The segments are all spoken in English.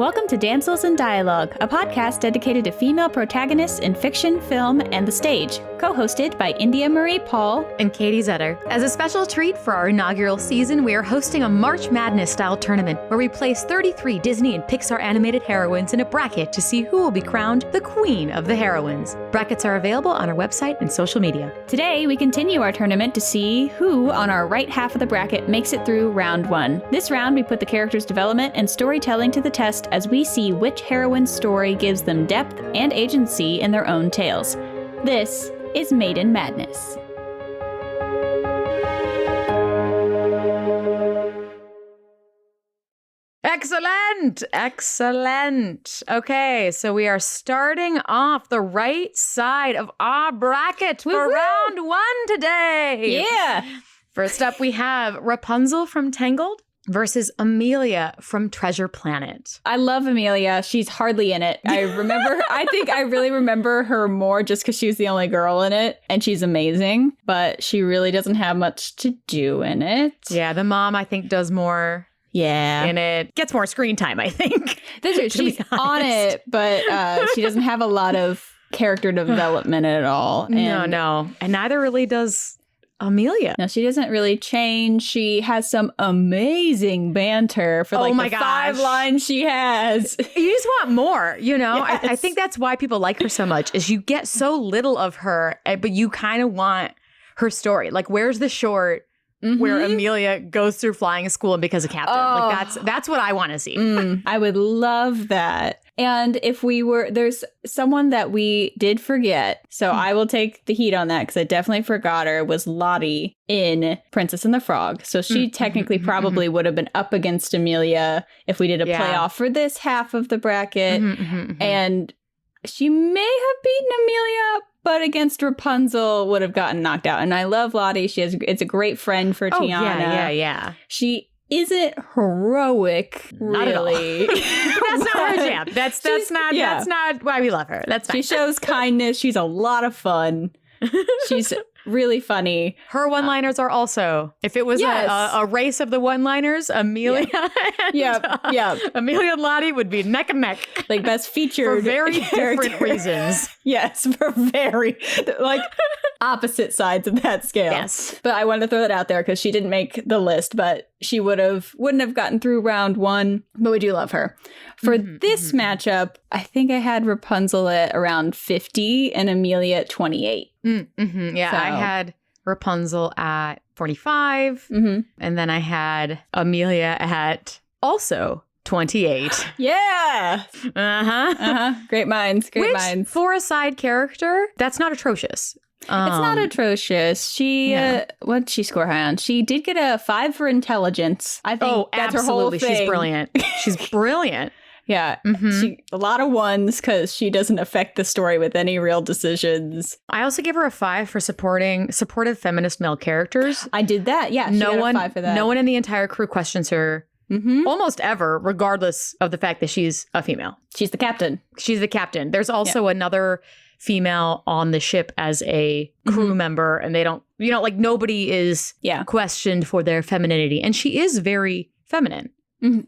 Welcome to Damsels in Dialogue, a podcast dedicated to female protagonists in fiction, film, and the stage, co-hosted by India Marie Paul and Katie Zetter. As a special treat for our inaugural season, we are hosting a March Madness-style tournament where we place 33 Disney and Pixar animated heroines in a bracket to see who will be crowned the Queen of the Heroines. Brackets are available on our website and social media. Today, we continue our tournament to see who, on our right half of the bracket, makes it through round one. This round, we put the character's development and storytelling to the test as we see which heroine's story gives them depth and agency in their own tales. This is Maiden Madness. Excellent! Excellent. Okay, so we are starting off the right side of our bracket for round one today. Yeah! First up, we have Rapunzel from Tangled versus Amelia from Treasure Planet. I love Amelia. She's hardly in it. I think I really remember her more just because she was the only girl in it, and she's amazing, but she really doesn't have much to do in it. Yeah, the mom, I think, does more in it. Gets more screen time, I think. That's true. She's on it, but she doesn't have a lot of character development at all. And No. And neither really does Amelia. No, she doesn't really change. She has some amazing banter for the 5 lines she has. You just want more, you know? Yes. I think that's why people like her so much, is you get so little of her, but you kind of want her story. Like, where's the short where Amelia goes through flying school and becomes a captain? Like, that's what I want to see. I would love that. And if there's someone that we did forget, so I will take the heat on that because I definitely forgot her, was Lottie in Princess and the Frog. So she technically probably would have been up against Amelia if we did a playoff for this half of the bracket. And she may have beaten Amelia, but against Rapunzel would have gotten knocked out. And I love Lottie. It's a great friend for Tiana. Yeah. She isn't heroic, not really. That's not her jam. That's not why we love her. That's fine. She shows kindness. She's a lot of fun. She's really funny. Her one-liners are also, if it was a race of the one-liners, Amelia Amelia and Lottie would be neck and neck. Like best featured. For very different reasons. Yes, for very, opposite sides of that scale. Yes. But I wanted to throw that out there because she didn't make the list, but she wouldn't have gotten through round one, but we do love her. For this matchup, I think I had Rapunzel at around 50 and Amelia at 28. Yeah, so I had Rapunzel at 45, and then I had Amelia at also 28. Yeah. Great minds. For a side character, that's not atrocious. It's not atrocious. She, what did she score high on? She did get a 5 for intelligence. I think that's her whole thing. She's brilliant. She's brilliant. Yeah. A lot of 1s because she doesn't affect the story with any real decisions. I also gave her a 5 for supportive feminist male characters. I did that. Yeah. No one, 5 for that. No one in the entire crew questions her almost ever, regardless of the fact that she's a female. She's the captain. There's also another female on the ship as a crew member, and they don't, nobody is questioned for their femininity. And she is very feminine.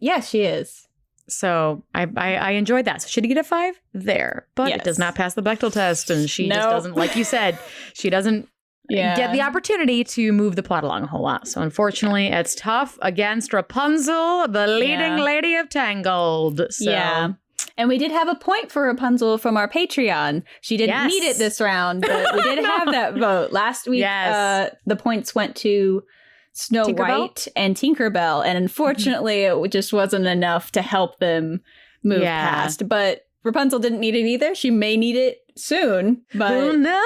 Yeah, she is. So I enjoyed that. So she did get a 5 there, but it does not pass the Bechdel test. And she just doesn't, like you said, she doesn't get the opportunity to move the plot along a whole lot. So unfortunately, it's tough against Rapunzel, the leading lady of Tangled. So. Yeah. And we did have a point for Rapunzel from our Patreon. She didn't need it this round, but we did have that vote. Last week, the points went to Snow White and Tinkerbell. And unfortunately, it just wasn't enough to help them move past. But Rapunzel didn't need it either. She may need it soon. But who knows?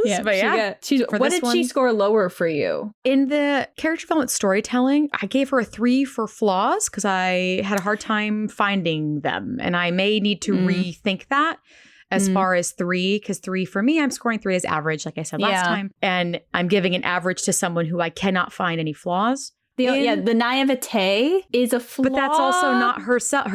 Yeah, but what did she score lower for you? In the character development storytelling, I gave her a 3 for flaws because I had a hard time finding them. And I may need to rethink that as far as 3, because 3 for me, I'm scoring 3 as average, like I said last time. And I'm giving an average to someone who I cannot find any flaws. The naivete is a flaw. But that's also not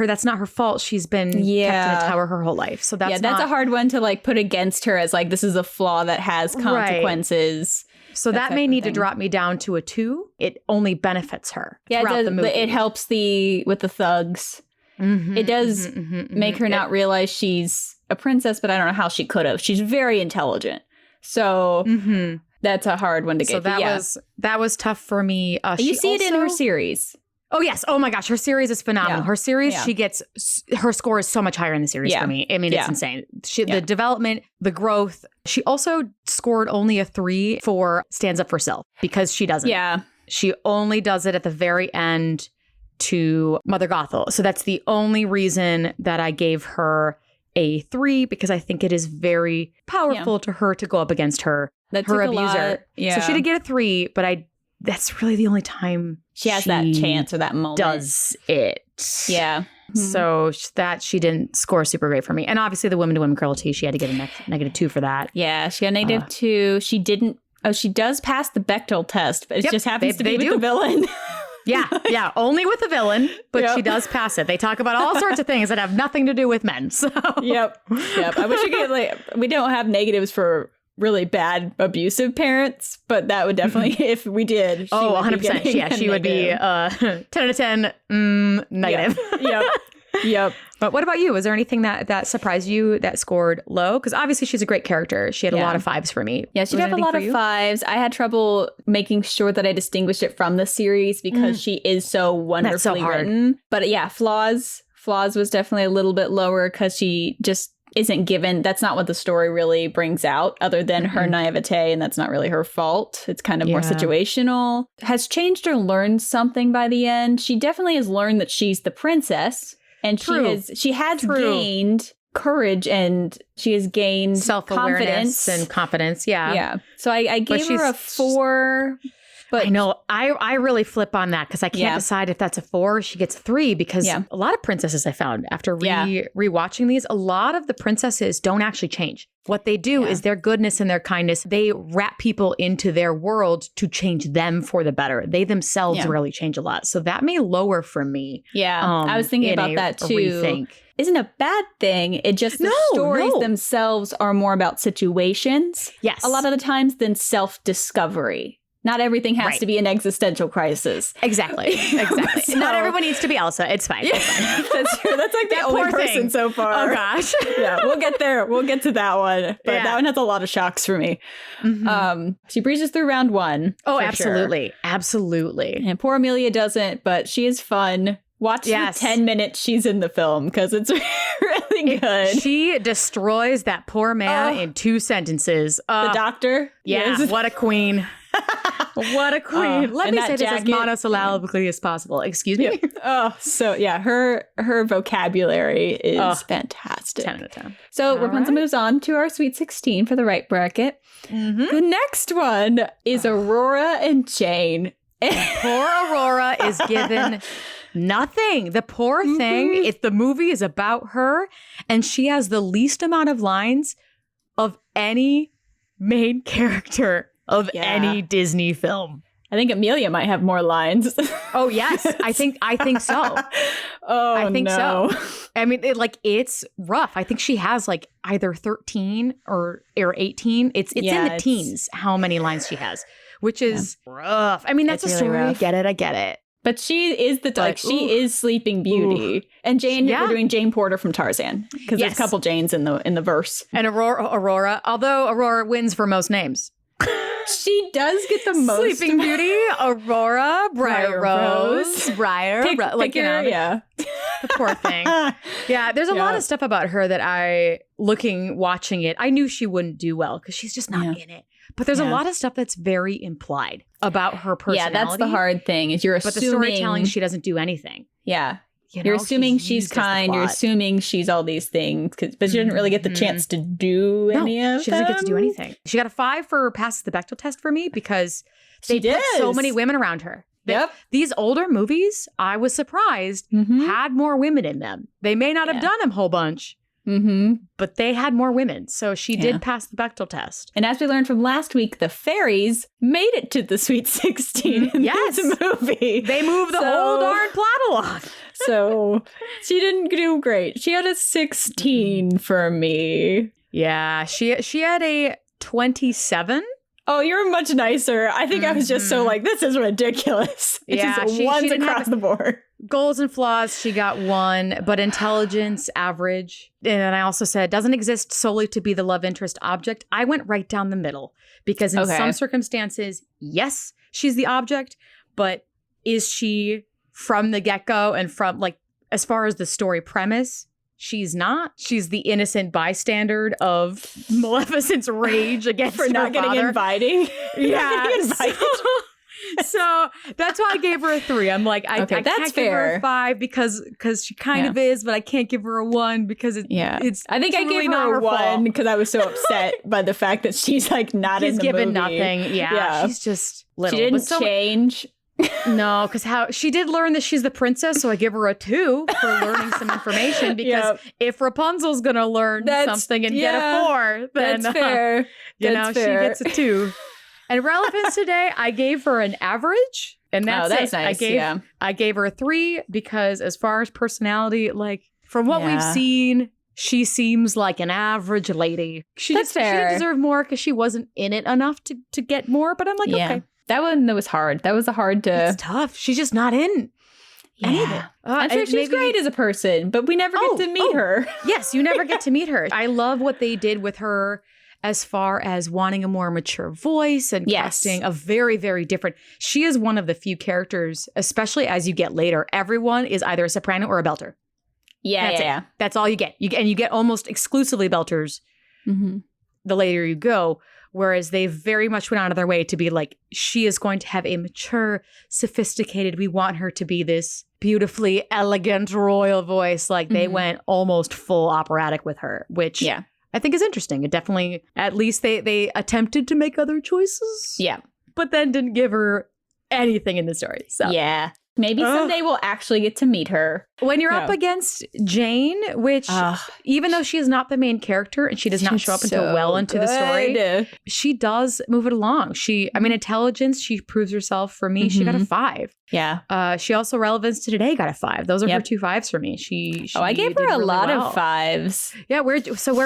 that's not her fault. She's been kept in a tower her whole life. So that's a hard one to put against her as this is a flaw that has consequences. Right. So that may need to drop me down to a 2. It only benefits her throughout the movie. It helps with the thugs. It does make her not realize she's a princess, but I don't know how she could have. She's very intelligent. So that's a hard one to get. So that was tough for me. You see it in her series. Oh, yes. Oh, my gosh. Her series is phenomenal. Her series, her score is so much higher in the series for me. I mean, it's insane. The development, the growth. She also scored only a 3 for Stands Up for Self because she doesn't. Yeah. She only does it at the very end to Mother Gothel. So that's the only reason that I gave her a 3 because I think it is very powerful to her to go up against her abuser. So she did get a 3, but that's really the only time she has that chance or that moment. Does it. Yeah. So that she didn't score super great for me. And obviously the women-to-women cruelty, she had to get a -2 for that. Yeah, she got a -2. She didn't. Oh, she does pass the Bechdel test, but it just happens to be with the villain. Yeah, only with the villain, but she does pass it. They talk about all sorts of things that have nothing to do with men. So Yep. I wish we could we don't have negatives for really bad abusive parents, but that would definitely if we did. 100%. Yeah, she would be 10 out of 10 negative. Yep. But what about you? Was there anything that surprised you that scored low? Because obviously she's a great character. She had a lot of 5s for me. Yeah, she'd have a lot of 5s. I had trouble making sure that I distinguished it from the series because she is so wonderfully written. But yeah, Flaws was definitely a little bit lower because she just isn't given. That's not what the story really brings out other than her naivete, and that's not really her fault. It's kind of more situational. Has changed or learned something by the end. She definitely has learned that she's the princess. And she has gained courage and she has gained self-awareness and confidence. Yeah. So I gave her a 4. But I know I really flip on that because I can't decide if that's a 4 or she gets a 3 because a lot of princesses I found after rewatching these, a lot of the princesses don't actually change. What they do is their goodness and their kindness, they wrap people into their world to change them for the better. They themselves really change a lot. So that may lower for me. Yeah, I was thinking about that too. Rethink. Isn't a bad thing. It just the stories themselves are more about situations. Yes. A lot of the times than self-discovery. Not everything has to be an existential crisis. Exactly. So, not everyone needs to be Elsa. It's fine. It's fine. That's true. That's like the only person so far. Oh, gosh. We'll get there. We'll get to that one. But that one has a lot of shocks for me. She breezes through round 1. Oh, absolutely. Sure. Absolutely. And poor Amelia doesn't, but she is fun. Watch the 10 minutes she's in the film because it's really good. She destroys that poor man in 2 sentences. The doctor? Yeah. Yes. What a queen. What a queen. Let me say this as monosyllabically as possible. Excuse me? Her vocabulary is fantastic. 10 out of 10. So Rapunzel moves on to our Sweet 16 for the right bracket. The next one is Aurora and Jane. Poor Aurora is given nothing. The poor thing, the movie is about her, and she has the least amount of lines of any main character of any Disney film. I think Amelia might have more lines. Oh, yes. I think so. I think so. I mean, it's rough. I think she has either 13 or 18. It's in the teens how many lines she has, which is rough. I mean, that's a really story. Rough. I get it. But she is she is Sleeping Beauty. And Jane, we're doing Jane Porter from Tarzan because there's a couple Janes in the verse. And Aurora, although Aurora wins for most names. She does get the most. Sleeping Beauty, Aurora, Briar Rose, Briar. The poor thing. Yeah, there's a lot of stuff about her that watching it, I knew she wouldn't do well because she's just not in it. But there's a lot of stuff that's very implied about her personality. Yeah, that's the hard thing is you're assuming. But the storytelling, she doesn't do anything. Yeah. You're assuming she's kind. You're assuming she's all these things, but she didn't really get the chance to do any of them. She doesn't get to do anything. She got a 5 for passes the Bechdel test for me because they put so many women around her. These older movies, I was surprised, had more women in them. They may not have done a whole bunch. But they had more women. So she did pass the Bechdel test. And as we learned from last week, the fairies made it to the Sweet 16 in this movie. They moved the whole darn plot along. So she didn't do great. She had a 16 for me. Yeah, she had a 27. Oh, you're much nicer. I think I was just so this is ridiculous. It's just ones across the board. Goals and flaws, she got 1, but intelligence, average. And I also said, doesn't exist solely to be the love interest object. I went right down the middle because in some circumstances, yes, she's the object, but is she from the get-go and from like, as far as the story premise, she's not. She's the innocent bystander of Maleficent's rage against for not getting inviting. Yeah. So that's why I gave her a 3. I'm like, I can't give her a 5 because she kind of is, but I can't give her a 1 because it's. I think I gave her a 1 because I was so upset by the fact that she's like not in the given movie. Nothing. Yeah, she's just little. She didn't change. No, because how she did learn that she's the princess, so I give her a 2 for learning some information. Because if Rapunzel's gonna learn something and get a 4, then that's fair. She gets a 2. And relevance today, I gave her an average, and that's it. Nice. I gave her a 3 because as far as personality, like from what we've seen, she seems like an average lady. That's fair. She didn't deserve more because she wasn't in it enough to get more. But I'm like, okay. That one was hard. That was hard to. It's tough. She's just not in anything. I'm sure she's great as a person, but we never get to meet her. Yes, you never get to meet her. I love what they did with her as far as wanting a more mature voice and casting a very, very different. She is one of the few characters, especially as you get later. Everyone is either a soprano or a belter. Yeah. That's all you get. You get almost exclusively belters the later you go. Whereas they very much went out of their way to be like, she is going to have a mature, sophisticated, we want her to be this beautifully elegant royal voice. Like they went almost full operatic with her, which I think is interesting. It definitely, at least they attempted to make other choices. Yeah. But then didn't give her anything in the story. So yeah. Maybe someday we'll actually get to meet her. When you're up against Jane, which even though she is not the main character and she does not show up until well into the story, she does move it along. Intelligence, she proves herself for me. She got a 5. Yeah. She also relevance to today got a 5. Those are her 2 5s for me. She I gave her a really lot well. of 5s. Yeah. Where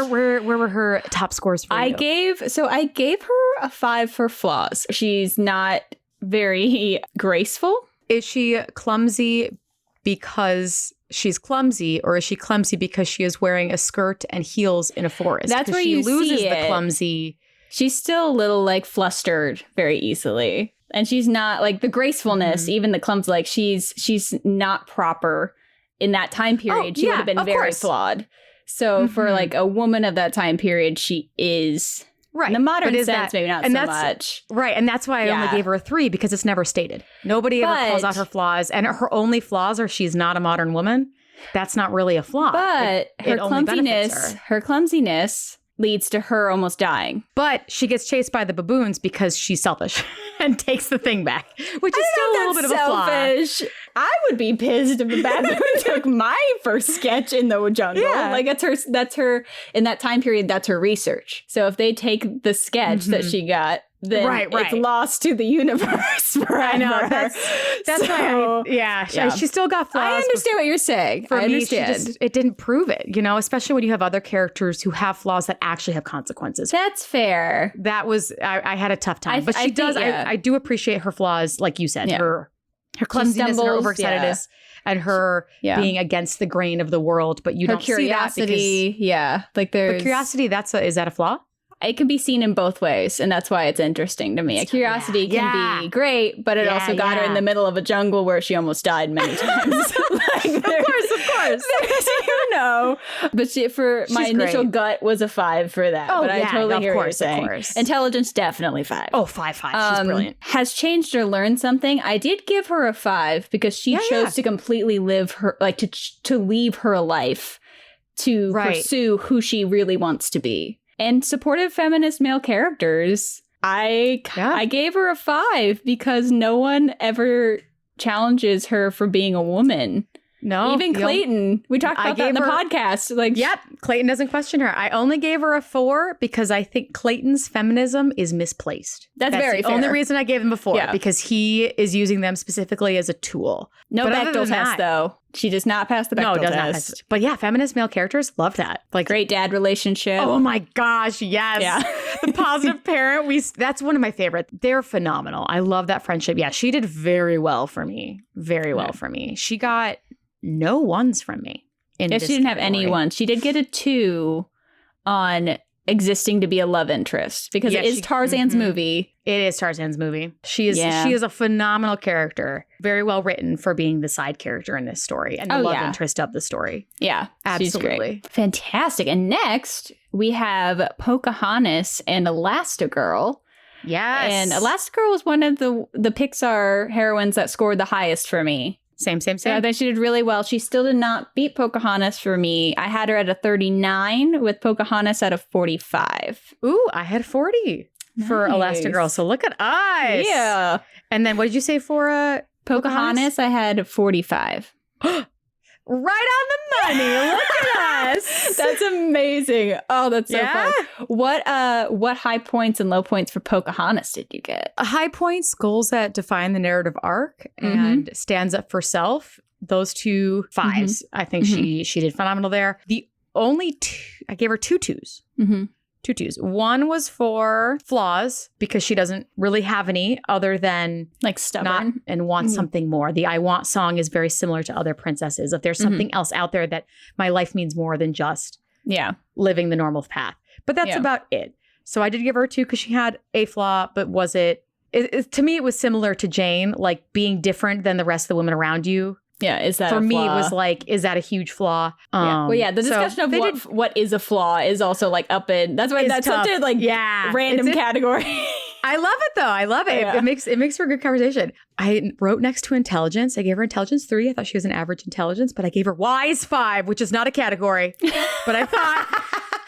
were her top scores for you? I gave her a 5 for flaws. She's not very graceful. Is she clumsy because she's clumsy, or is she clumsy because she is wearing a skirt and heels in a forest? That's where she you loses see the it. Clumsy. She's still a little like flustered very easily. And she's not like the gracefulness, even the clumsy, like she's not proper in that time period. She would have been very flawed. So for like a woman of that time period, she is. Right. In the modern sense, maybe not so much. Right. And that's why I only gave her a 3 because it's never stated. Nobody ever calls out her flaws. And her only flaws are she's not a modern woman. That's not really a flaw. But her clumsiness leads to her almost dying. But she gets chased by the baboons because she's selfish and takes the thing back, which is still a little bit of a flaw. I would be pissed if the baboon took my first sketch in the jungle. Yeah. Like that's her in that time period, that's her research. So if they take the sketch that she got, then it's lost to the universe forever. I know. That's why she still got flaws. I understand what you're saying. I understand. It didn't prove it, especially when you have other characters who have flaws that actually have consequences. That's fair. That was, I had a tough time. But she does, I do appreciate her flaws, like you said, her clumsiness and her overexcitedness and her being against the grain of the world, but you don't see that because... Like there's... But curiosity, is that a flaw? It can be seen in both ways, and that's why it's interesting to me. A curiosity can be great, but it also got her in the middle of a jungle where she almost died many times. Of course. But my initial gut was a 5 for that. But I totally hear what you're saying. Intelligence, definitely 5. Oh, 5. She's brilliant. Has changed or learned something. I did give her a 5 because she chose to completely live her, like to leave her life to pursue who she really wants to be. And supportive feminist male characters, I gave her a 5 because no one ever challenges her for being a woman. No. Even Clayton. We talked about that in the podcast. Like, yep. Clayton doesn't question her. I only gave her a 4 because I think Clayton's feminism is misplaced. That's very the fair. only reason I gave him a 4 because he is using them specifically as a tool. No Bechdel test, though. She does not pass the Bechdel test. Not pass. But yeah, feminist male characters, love that. Like great dad relationship. Oh my gosh, yes. Yeah. The positive parent, that's one of my favorites. They're phenomenal. I love that friendship. Yeah, she did very well for me. Very well for me. She got no 1s from me. She didn't have any 1s. She did get a 2 on existing to be a love interest because it is Tarzan's movie. It is Tarzan's movie. She is a phenomenal character. Very well written for being the side character in this story and the love interest of the story. Yeah, absolutely. Fantastic. And next we have Pocahontas and Elastigirl. Yes. And Elastigirl was one of the Pixar heroines that scored the highest for me. Same. So I think she did really well. She still did not beat Pocahontas for me. I had her at a 39 with Pocahontas at a 45. Ooh, I had 40 for Elastigirl. So look at us. Yeah. And then what did you say for Pocahontas? I had 45. Right on the money. Look at us. That's amazing. Oh, that's so fun. What high points and low points for Pocahontas did you get? High points, goals that define the narrative arc and stands up for self. Those 2 5s. I think she did phenomenal there. The only 2, I gave her 2 2s. 2 2s. 1 was for flaws because she doesn't really have any other than like stubborn and want something more. The I want song is very similar to other princesses. If there's something else out there that my life means more than just living the normal path. But that's about it. So I did give her a 2 because she had a flaw, but was it to me, it was similar to Jane, like being different than the rest of the women around you. Yeah, is that for a me? flaw? It was like, is that a huge flaw? Well, the discussion of what is a flaw is also like up in. That's why that's tough. Such a random category. I love it though. I love it. Yeah. It makes for a good conversation. I wrote next to intelligence. I gave her intelligence 3. I thought she was an average intelligence, but I gave her wise 5, which is not a category. But I thought.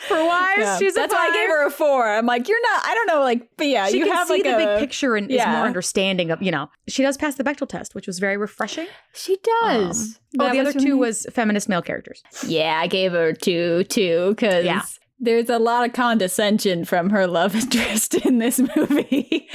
For wise, she's that's a 5. Why I gave her a 4. I'm like, you're not. I don't know, like, but yeah, she you can have see like the big picture and is more understanding of. She does pass the Bechdel test, which was very refreshing. She does. The other 2 was feminist male characters. Yeah, I gave her 2 too because there's a lot of condescension from her love interest in this movie.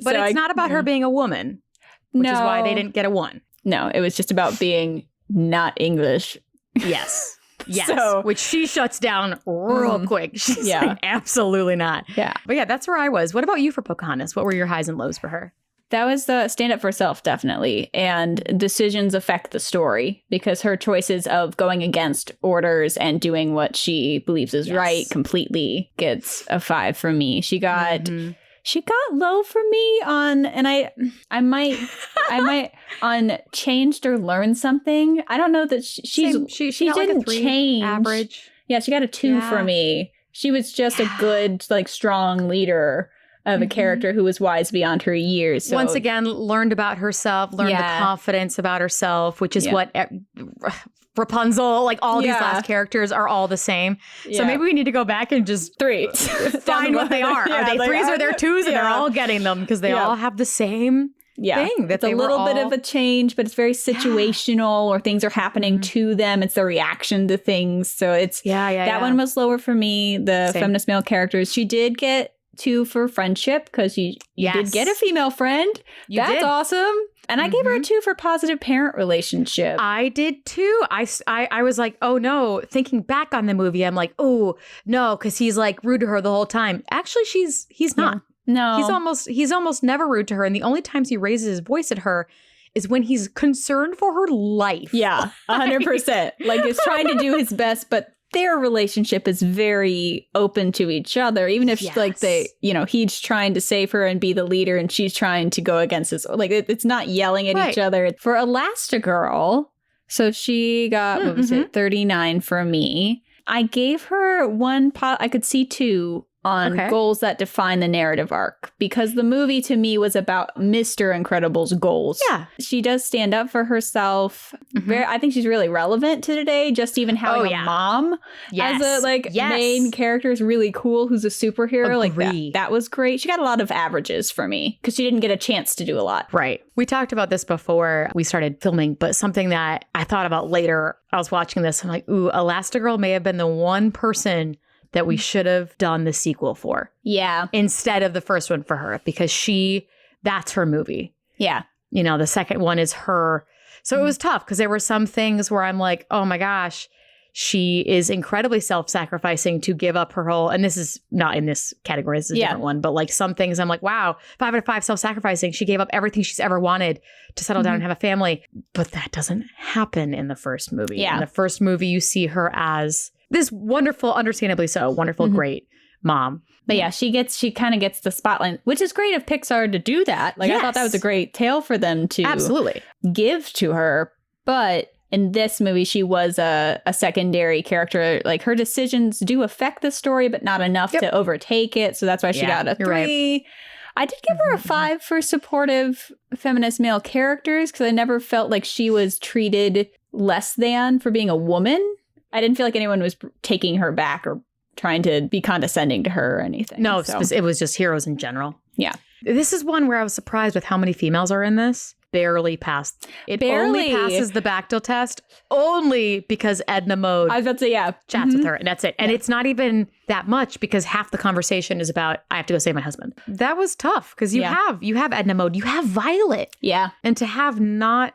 But it's not about her being a woman, which is why they didn't get a 1. No, it was just about being not English. Yes. Yes, which she shuts down real quick. She's like, absolutely not. Yeah. But yeah, that's where I was. What about you for Pocahontas? What were your highs and lows for her? That was the stand up for self, definitely. And decisions affect the story because her choices of going against orders and doing what she believes is right completely gets a 5 from me. She got low for me on, and I might on changed or learned something. I don't know that she didn't like a 3 change. Average. Yeah, she got a 2 for me. She was just a good, like, strong leader of a character who was wise beyond her years. So. Once again, learned about herself, learned the confidence about herself, which is what Rapunzel, like all these last characters are all the same. So maybe we need to go back and just 3 find what they are. Are they 3s or they're 2s? And they're all getting them because they all have the same thing. It's a little bit of a change, but it's very situational or things are happening to them. It's the reaction to things. So it's that one was lower for me. The feminist male characters. She did get 2 for friendship because you did get a female friend. That's awesome. And I gave her a 2 for positive parent relationship. I did too. I was like, oh no. Thinking back on the movie, I'm like, oh no, because he's like rude to her the whole time. Actually, he's not. No. He's almost never rude to her. And the only times he raises his voice at her is when he's concerned for her life. Yeah, 100%. Like he's trying to do his best, but their relationship is very open to each other, even if like they, he's trying to save her and be the leader and she's trying to go against his, like it's not yelling at each other. For Elastigirl, so she got, what was it, 39 for me. I gave her 1, I could see 2 on goals that define the narrative arc, because the movie to me was about Mr. Incredible's goals. Yeah. She does stand up for herself. I think she's really relevant to today. Just even having a mom as a main character is really cool, who's a superhero. Agree. Like that was great. She got a lot of averages for me because she didn't get a chance to do a lot. Right. We talked about this before we started filming, but something that I thought about later, I was watching this, I'm like, ooh, Elastigirl may have been the one person that we should have done the sequel for. Yeah. Instead of the first one for her, because that's her movie. Yeah. You know, the second one is her. So it was tough because there were some things where I'm like, oh my gosh, she is incredibly self-sacrificing to give up her whole, and this is not in this category, this is a different one, but like some things I'm like, wow, 5 out of 5 self-sacrificing. She gave up everything she's ever wanted to settle down and have a family. But that doesn't happen in the first movie. Yeah. In the first movie, you see her as this wonderful, understandably so, wonderful, great mom. But yeah, she kind of gets the spotlight, which is great of Pixar to do that. Like I thought that was a great tale for them to give to her. But in this movie, she was a secondary character. Like her decisions do affect the story, but not enough to overtake it. So that's why she got a 3. Right. I did give her a 5 for supportive feminist male characters because I never felt like she was treated less than for being a woman. I didn't feel like anyone was taking her back or trying to be condescending to her or anything. No, it was just heroes in general. Yeah. This is one where I was surprised with how many females are in this. Barely passed. It only passes the Bechdel test only because Edna Mode I was about to say, chats with her, and that's it. And it's not even that much because half the conversation is about, I have to go save my husband. That was tough because you have Edna Mode, you have Violet. Yeah. And to have not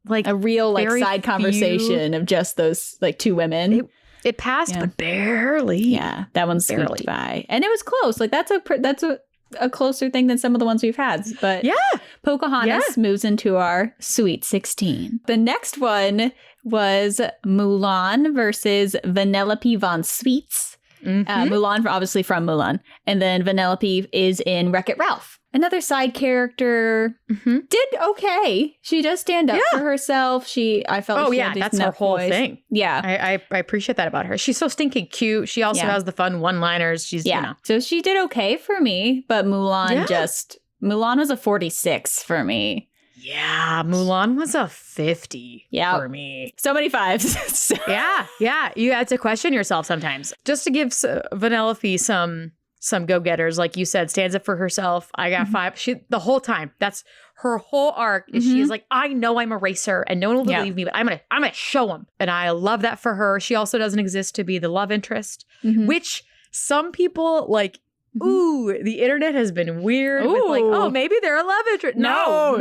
like a real like side conversation of just those like 2 women. It passed, but barely. Yeah, that one squeaked by. And it was close. Like that's a closer thing than some of the ones we've had. But Pocahontas moves into our Sweet 16. The next one was Mulan versus Vanellope von Sweets. Mulan, obviously from Mulan. And then Vanellope is in Wreck-It Ralph. Another side character did okay. She does stand up for herself. I felt like she had that's her whole thing. Yeah. I appreciate that about her. She's so stinking cute. She also has the fun one-liners. She's, you know. So she did okay for me, but Mulan was a 46 for me. Yeah, Mulan was a 50 for me. So many 5s. Yeah. You had to question yourself sometimes. Just to give Vanellope some go-getters, like you said, stands up for herself. I got 5. She the whole time. That's her whole arc. Is she is like, I know I'm a racer and no one will believe me, but I'm gonna show them. And I love that for her. She also doesn't exist to be the love interest, which some people like. Ooh, the internet has been weird with like, oh, maybe they're a love interest. No.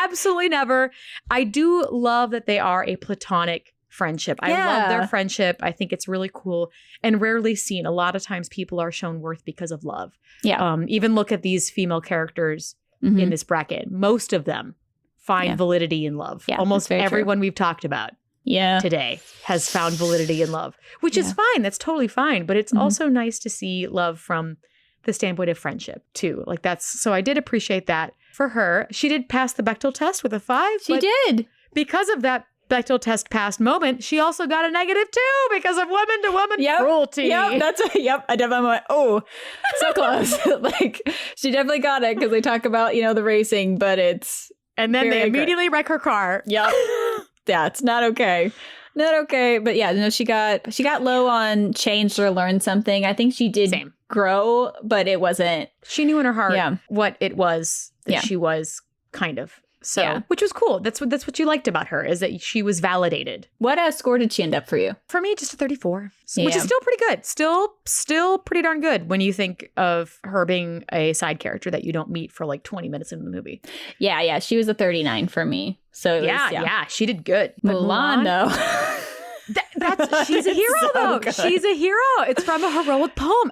Absolutely never. I do love that they are a platonic friendship. I love their friendship. I think it's really cool and rarely seen. A lot of times people are shown worth because of love. Yeah. Even look at these female characters in this bracket. Most of them find validity in love. Yeah, almost everyone we've talked about today has found validity in love, which is fine. That's totally fine. But it's also nice to see love from the standpoint of friendship too. Like so I did appreciate that for her. She did pass the Bechdel test with a 5. She did. Because of that Bechdel test passed moment, she also got a -2 because of woman-to-woman cruelty. I definitely went, oh, so close. Like, she definitely got it because they talk about, the racing, but it's... And then they immediately wreck her car. Yep. Yeah, it's not okay. Not okay. But she got low on changed or learned something. I think she did grow, but it wasn't... She knew in her heart what it was that she was kind of... So, which was cool. That's what you liked about her, is that she was validated. What score did she end up for you? For me, just a 34, which is still pretty good. Still pretty darn good when you think of her being a side character that you don't meet for like 20 minutes in the movie. Yeah. She was a 39 for me. So she did good. But Mulan though. She's a hero though. Good. She's a hero. It's from a heroic poem.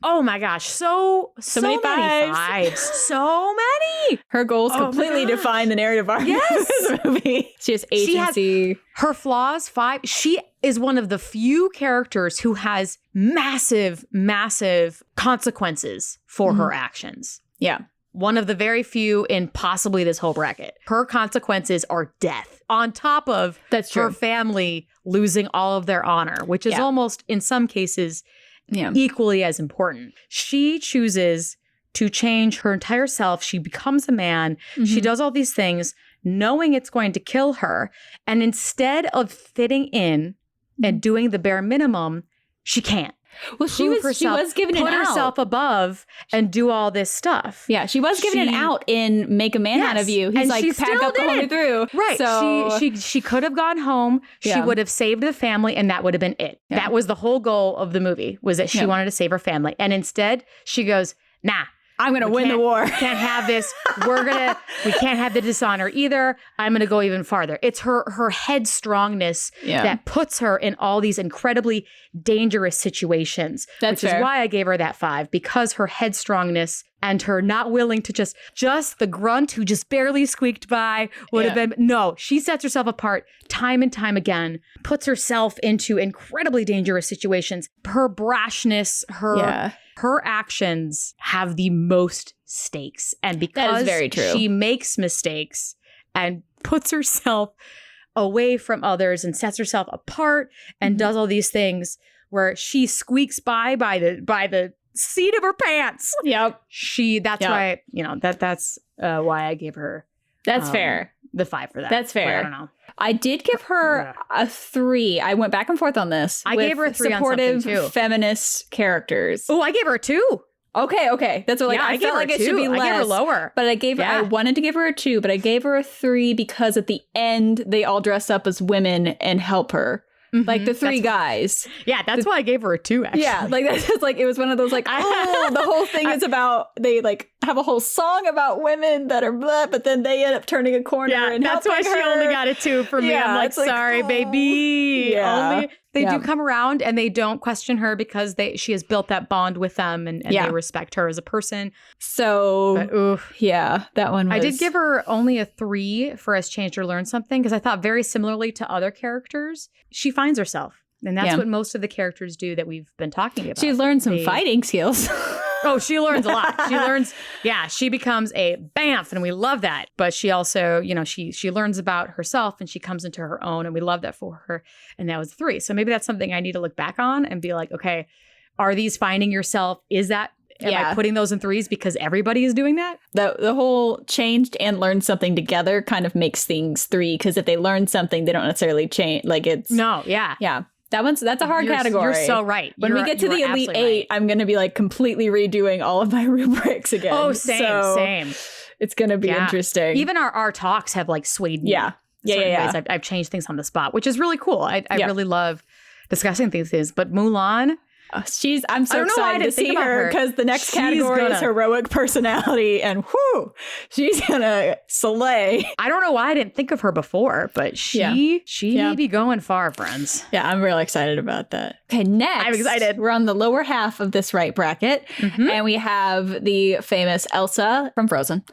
Oh my gosh, so many fives. So many. Her goals completely define the narrative arc of this movie. She has agency. Her flaws, 5. She is one of the few characters who has massive, massive consequences for her actions. Yeah. One of the very few in possibly this whole bracket. Her consequences are death, on top of her family losing all of their honor, which is almost, in some cases, equally as important. She chooses to change her entire self. She becomes a man. She does all these things knowing it's going to kill her. And instead of fitting in and doing the bare minimum, she can't. Well, she was given an out. Put herself above and do all this stuff. Yeah, she was given an out in Make a Man Out of You. He's and like, pack up the whole way through. Right. So she could have gone home. She would have saved the family, and that would have been it. Yeah. That was the whole goal of the movie, was that she wanted to save her family. And instead, she goes, nah. I'm going to win the war. Can't have this. We can't have the dishonor either. I'm going to go even farther. It's her headstrongness that puts her in all these incredibly dangerous situations. That's which fair. is why I gave her that 5, because her headstrongness and her not willing to just the grunt who just barely squeaked by would have been. No, she sets herself apart time and time again, puts herself into incredibly dangerous situations. Her brashness, her actions have the most stakes. And because that is very true. She makes mistakes and puts herself away from others and sets herself apart and does all these things where she squeaks by the seat of her pants. Yep. That's why, that's why I gave her. That's fair. The 5 for that. That's fair. But I don't know. I did give her a 3. I went back and forth on this. I gave her a 3 supportive on something too. Feminist characters. Oh, I gave her a 2. Okay. That's what I felt like it should be less. I gave her lower. But I wanted to give her a 2, but I gave her a 3 because at the end they all dress up as women and help her. Like the 3 guys. Yeah, that's why I gave her a 2, actually. Yeah, like that's just like, it was one of those like, oh, the whole thing is about, they like have a whole song about women that are blah, but then they end up turning a corner and that's why she only got a 2 from me. I'm like, sorry, baby. Yeah. They do come around and they don't question her because she has built that bond with them and they respect her as a person. So, that one was... I did give her only a 3 for Has Changed or Learned Something because I thought very similarly to other characters, she finds herself. And that's what most of the characters do that we've been talking about. She learned some fighting skills. Oh, she learns a lot. She learns, she becomes a bamf, and we love that. But she also, she learns about herself and she comes into her own, and we love that for her. And that was 3. So maybe that's something I need to look back on and be like, okay, are these finding yourself? Am I putting those in 3s because everybody is doing that? The whole changed and learned something together kind of makes things 3, because if they learn something, they don't necessarily change. Like it's... No, yeah. Yeah. That's a hard category. You're so right. When we get to the Elite 8, right. I'm going to be like completely redoing all of my rubrics again. Oh, same. It's going to be interesting. Even our talks have like swayed me. Yeah. I've changed things on the spot, which is really cool. I really love discussing things. But Mulan... I'm so excited to see her because the next category is heroic personality, and she's gonna slay. I don't know why I didn't think of her before, but she may be going far, friends. Yeah, I'm really excited about that. Okay, next, I'm excited. We're on the lower half of this right bracket, and we have the famous Elsa from Frozen.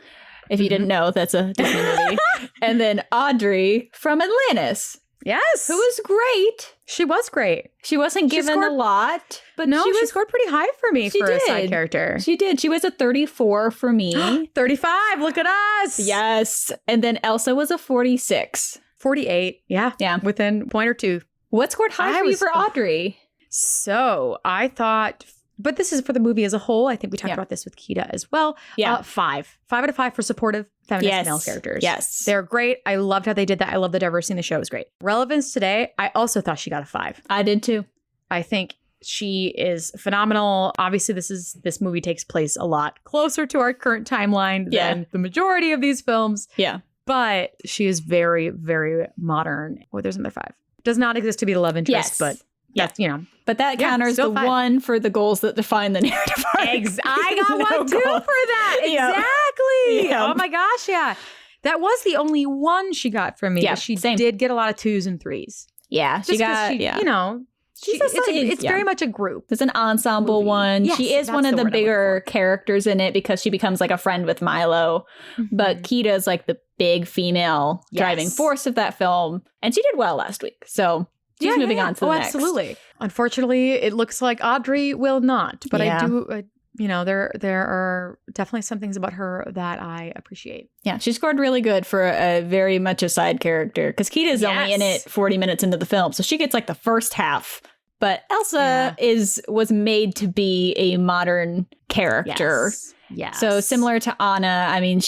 If you didn't know, that's a Disney movie. And then Audrey from Atlantis. Yes. Who was great. She was great. She wasn't given a lot, but she scored pretty high for me for a side character. She did. She was a 34 for me. 35. Look at us. Yes. And then Elsa was a 46. 48. Yeah. Within a point or 2. What scored high for you for Audrey? So I thought... But this is for the movie as a whole. I think we talked about this with Kita as well. 5. 5 out of 5 for supportive feminist male characters. Yes. They're great. I loved how they did that. I love the diversity in the show. It was great. Relevance today, I also thought she got a 5. I did too. I think she is phenomenal. Obviously, this movie takes place a lot closer to our current timeline than the majority of these films. Yeah. But she is very, very modern. Oh, there's another 5. Does not exist to be the love interest, but... That's, But that counters the 5. 1 for the goals that define the narrative arc. I got one too for that. Exactly. Yep. Oh my gosh, yeah. That was the only one she got from me. Yeah, she did get a lot of 2s and 3s. Yeah, she got, it's very much a group. It's an ensemble one. Yes, she is one of the bigger characters in it because she becomes like a friend with Milo. But Kita is like the big female driving force of that film. And she did well last week. So... She's moving on to the next. Absolutely. Unfortunately, it looks like Audrey will not. But I do, there are definitely some things about her that I appreciate. Yeah, she scored really good for a very much a side character. Because Kita's only in it 40 minutes into the film. So she gets like the first half. But Elsa was made to be a modern character. Yes. So similar to Anna, I mean,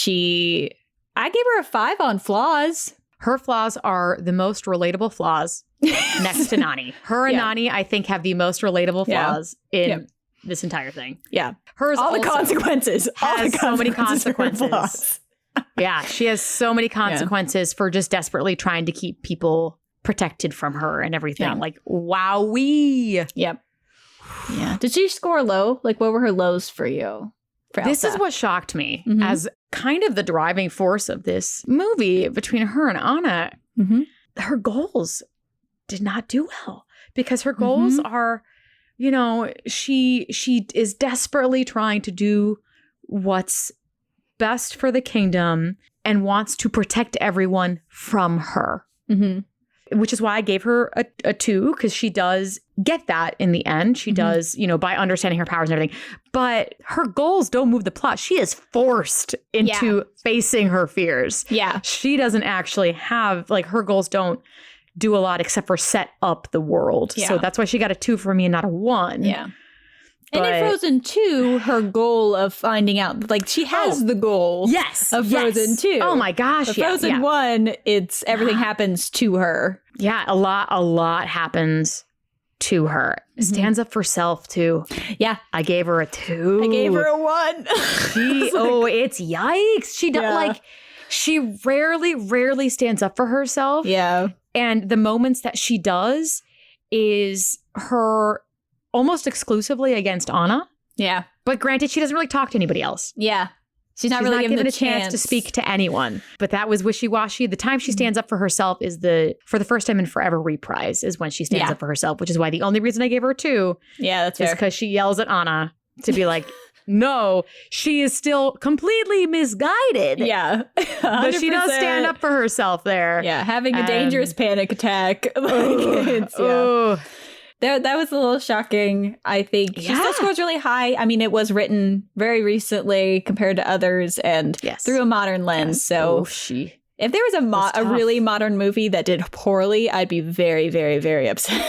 I gave her a 5 on flaws. Her flaws are the most relatable flaws next to Nani. Her and Nani, I think, have the most relatable flaws in this entire thing. Yeah. Hers all the consequences. So many consequences. Yeah, she has so many consequences for just desperately trying to keep people protected from her and everything. Yeah. Like, wowee. Yep. Yeah. Did she score low? Like, what were her lows for you? This is what shocked me as kind of the driving force of this movie between her and Anna. Her goals did not do well because her goals are, you know, she is desperately trying to do what's best for the kingdom and wants to protect everyone from her. Which is why I gave her a 2, because she does get that in the end. She does, you know, by understanding her powers and everything. But her goals don't move the plot. She is forced into facing her fears. Yeah. She doesn't actually have, like, her goals don't do a lot except for set up the world. Yeah. So that's why she got a 2 for me and not a 1. Yeah. And in Frozen 2, her goal of finding out, like, she has the goal of Frozen 2. Oh my gosh. But Frozen 1, it's everything happens to her. Yeah, a lot happens to her. Stands up for self too. Yeah. I gave her a 2. I gave her a 1. It's yikes. She does like, she rarely stands up for herself. Yeah. And the moments that she does is her almost exclusively against Anna. Yeah. But granted, she doesn't really talk to anybody else. Yeah. She's not really given a chance to speak to anyone. But that was wishy-washy. The time she stands up for herself is for the first time in forever reprise is when she stands up for herself, which is why the only reason I gave her a 2 that's is because she yells at Anna to be like, no, she is still completely misguided. Yeah. 100%. But she does stand up for herself there. Yeah. Having a dangerous panic attack. That was a little shocking, I think. She still scores really high. I mean, it was written very recently compared to others and through a modern lens. So if there was a really modern movie that did poorly, I'd be very, very, very upset.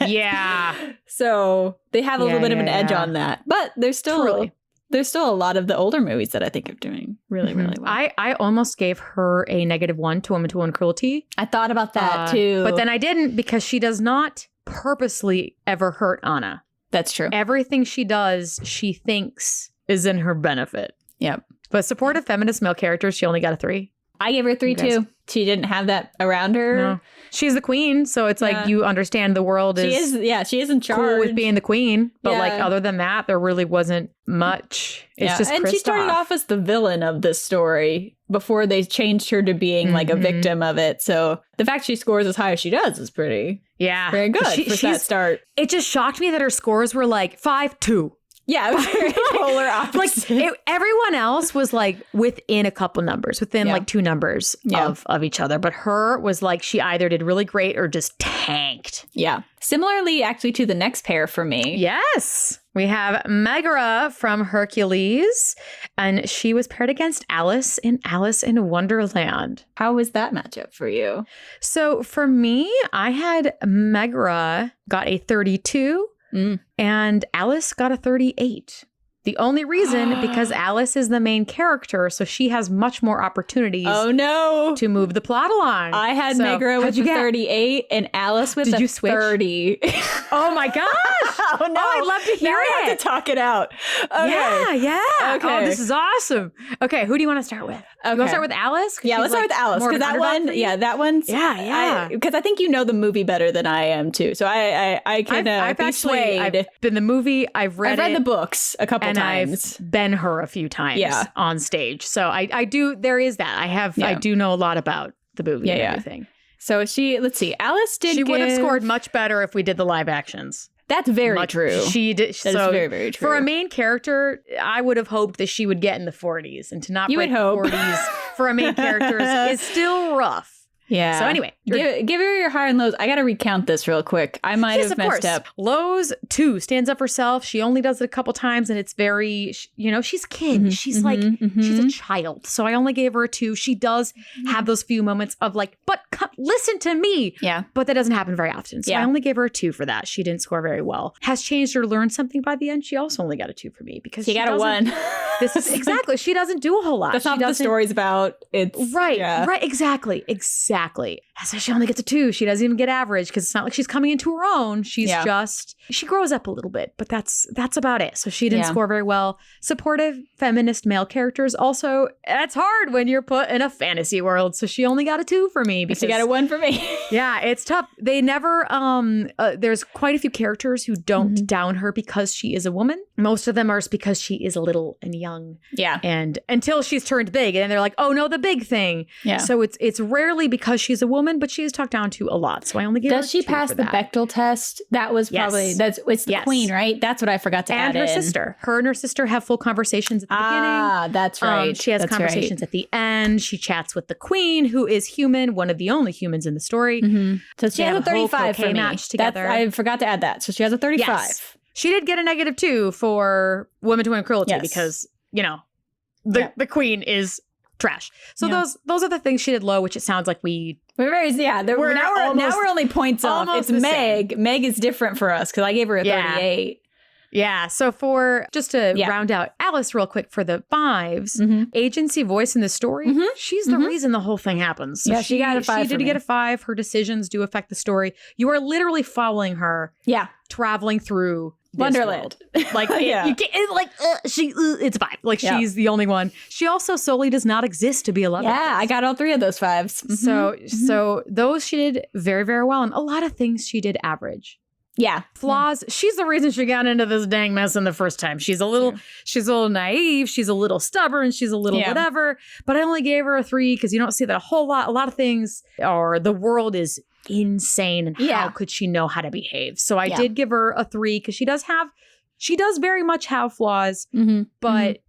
Yeah. So they have a little bit of an edge on that. But there's still a lot of the older movies that I think are doing really, really well. I almost gave her a -1 to woman-to-woman cruelty. I thought about that too. But then I didn't, because she does not purposely ever hurt Anna. That's true. Everything she does, she thinks is in her benefit. Yep. But supportive feminist male characters, she only got a 3. I gave her a 3 too. She didn't have that around her. No. She's the queen, so it's like you understand the world she is in charge. Cool with being the queen. But like other than that, there really wasn't much. It's just and Kristoff. She started off as the villain of this story before they changed her to being like a victim of it. So the fact she scores as high as she does is pretty very good for that start. It just shocked me that her scores were like 5-2. Yeah, it was very polar opposite. Like everyone else was like within a couple numbers, within like 2 numbers of each other. But her was like she either did really great or just tanked. Yeah. Similarly, actually, to the next pair for me. Yes. We have Megara from Hercules, and she was paired against Alice in Alice in Wonderland. How was that matchup for you? So for me, I had Megara got a 32. And Alice got a 38. The only reason, because Alice is the main character, so she has much more opportunities to move the plot along. I had Megara with a 38 and Alice with a 30. Oh my gosh. Oh no. I'd love to hear now it. I have to talk it out. Okay. Yeah. Okay. Oh, this is awesome. Okay, who do you want to start with? You want to start with Alice? Yeah, let's start with Alice. Because that one, that one's... Yeah. Because I think you know the movie better than I am, too. So I can be swayed. I've been the movie, I've read the books a couple times. I've been her a few times on stage. So I do, there is that. I do know a lot about the movie and everything. So let's see, Alice did She would have scored much better if we did the live actions. That's very true. She did. That is very, very true. For a main character, I would have hoped that she would get in the 40s, and to not break the 40s for a main character is still rough. Yeah. So anyway, give her your high and lows. I got to recount this real quick. I might have messed up. Lows 2, stands up for herself. She only does it a couple times, and it's very, she's a kid. She's she's a child. So I only gave her a 2. She does have those few moments of like, but listen to me. Yeah. But that doesn't happen very often. So I only gave her a 2 for that. She didn't score very well. Has changed or learned something by the end. She also only got a 2 for me because she got a 1. This is exactly. She doesn't do a whole lot. That's not what the story's about. It's right. Yeah. Right. Exactly. So she only gets a 2. She doesn't even get average because it's not like she's coming into her own. She's just, she grows up a little bit, but that's about it. So she didn't score very well. Supportive feminist male characters. Also, that's hard when you're put in a fantasy world. So she only got a 2 for me. Because she got a 1 for me. Yeah, it's tough. They never, there's quite a few characters who don't down her because she is a woman. Most of them are because she is little and young. Yeah. And until she's turned big and they're like, oh no, the big thing. Yeah. So it's rarely because she's a woman, but she is talked down to a lot. So I only give her Does she 2 pass for the that. Bechdel test? That was probably, it's the queen, right? That's what I forgot to add in. And her sister. Her and her sister have full conversations at the beginning. Ah, that's right. She has conversations at the end. She chats with the queen, who is human, one of the only humans in the story. So she has a 35 for me. Match together. I forgot to add that. So she has a 35. Yes. She did get a -2 for women to women cruelty because, the queen is trash. So those are the things she did low, which it sounds like we're very, now we're only points off. It's Meg. Same. Meg is different for us because I gave her a 38. Yeah. So for just to round out Alice real quick for the 5s, agency, voice in the story, she's the reason the whole thing happens. So she got a 5. She did get a 5. Her decisions do affect the story. You are literally following her. Yeah. Traveling through Wonderland. Like, you can't, it's a 5. Like, she's the only one. She also solely does not exist to be a lover. Yeah, I got all 3 of those 5s. So those she did very, very well. And a lot of things she did average. Yeah. Flaws. She's the reason she got into this dang mess in the first time. She's a little naive. She's a little stubborn. She's a little whatever. But I only gave her a 3 because you don't see that a whole lot. A lot of things are the world is insane and how could she know how to behave? So I did give her a 3 because she does very much have flaws, but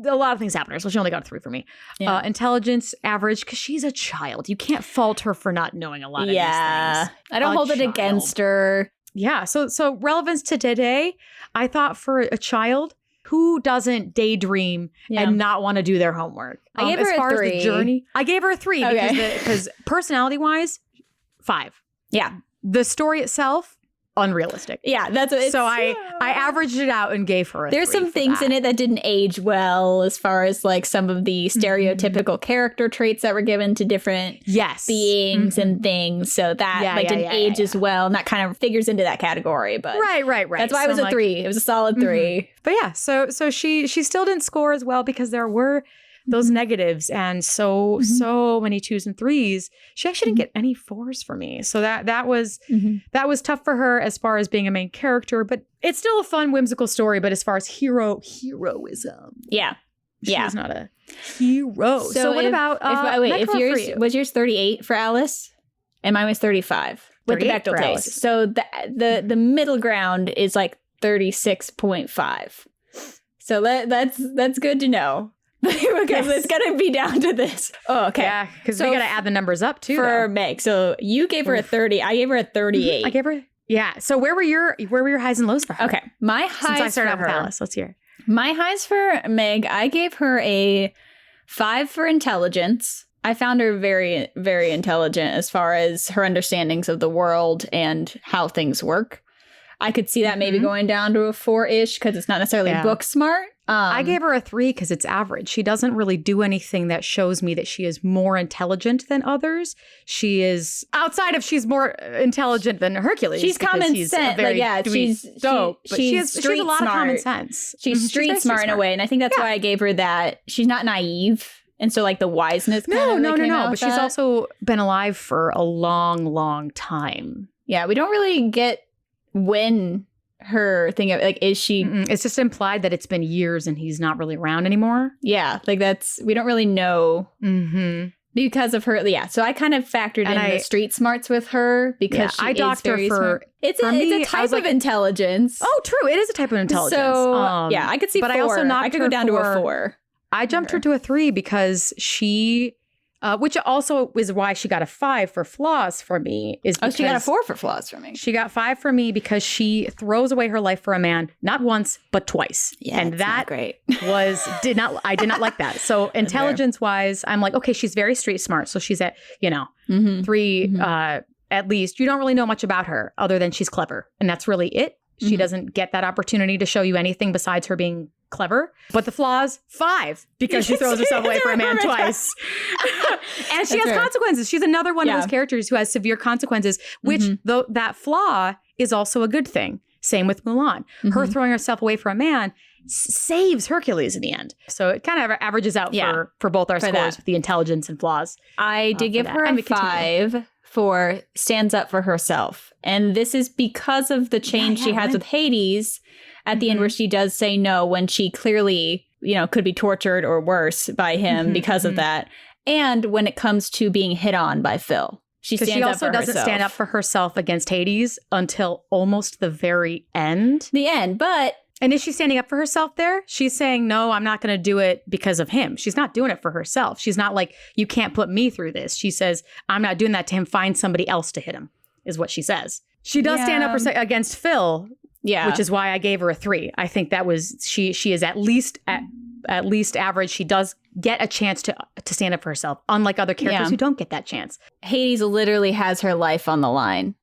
a lot of things happen to her. So she only got a 3 for me. Yeah. Intelligence, average, because she's a child. You can't fault her for not knowing a lot of these things. I don't hold it against her. Yeah. So relevance to today, I thought for a child, who doesn't daydream and not want to do their homework? I gave her a 3. As the journey, I gave her a 3 because personality-wise, 5. Yeah. The story itself, unrealistic. Yeah, that's what it's. So I averaged it out and gave her a 3. There's some things in it that didn't age well as far as like some of the stereotypical character traits that were given to different beings and things. So that didn't age as well. And that kind of figures into that category. But right. That's why it was a 3. It was a solid 3. But yeah, so she still didn't score as well because there were those negatives and so many 2s and 3s. She actually didn't get any 4s for me. So that was tough for her as far as being a main character, but it's still a fun, whimsical story. But as far as heroism, she's not a hero. So what about was yours 38 for Alice? And mine was 35 with the Bechdel test. So the middle ground is like 36.5 So that's good to know. Because it's going to be down to this. Oh, okay. Yeah, because we got to add the numbers up too. For Meg. So you gave her a 30. I gave her a 38. I gave her, So where were your highs and lows for her? Okay. My highs Since I started for out with her. Alice, let's hear. My highs for Meg, I gave her a 5 for intelligence. I found her very, very intelligent as far as her understandings of the world and how things work. I could see that maybe going down to a 4-ish because it's not necessarily book smart. I gave her a 3 because it's average. She doesn't really do anything that shows me that she is more intelligent than others. She is she's more intelligent than Hercules. She's common sense. She's dope. She has a lot of common sense. She's street smart in a way, and I think that's why I gave her that. She's not naive. And so, like, the wiseness No. But she's also been alive for a long, long time. Yeah, we don't really get when her thing of, like, is she... It's just implied that it's been years and he's not really around anymore. Yeah, like, we don't really know because of her. Yeah, so I kind of factored in the street smarts with her because she is very smart. It's a type of intelligence. Oh, true. It is a type of intelligence. So, I could see 4. I could go down to a 4. I jumped her to a 3 because she Which also is why she got a 5 for flaws for me. She got a 4 for flaws for me. She got 5 for me because she throws away her life for a man, not once, but twice. Yeah, and that great. I did not like that. So intelligence wise, I'm like, okay, she's very street smart. So she's at, 3 at least. You don't really know much about her other than she's clever. And that's really it. She doesn't get that opportunity to show you anything besides her being clever. But the flaws, 5, because she throws herself away for a man twice. And she has consequences. She's another one of those characters who has severe consequences, which though that flaw is also a good thing. Same with Mulan. Her throwing herself away for a man saves Hercules in the end. So it kind of averages out for both our scores with the intelligence and flaws. I did give her a 5 for stands up for herself. And this is because of the change she has with Hades at the end, where she does say no when she clearly, could be tortured or worse by him because of that. And when it comes to being hit on by Phil. She also doesn't stand up for herself against Hades until almost the very end. And is she standing up for herself there? She's saying, no, I'm not going to do it because of him. She's not doing it for herself. She's not like, you can't put me through this. She says, I'm not doing that to him. Find somebody else to hit him, is what she says. She does stand up against Phil, which is why I gave her a 3. I think that was, she is at least average. She does get a chance to stand up for herself, unlike other characters who don't get that chance. Hades literally has her life on the line.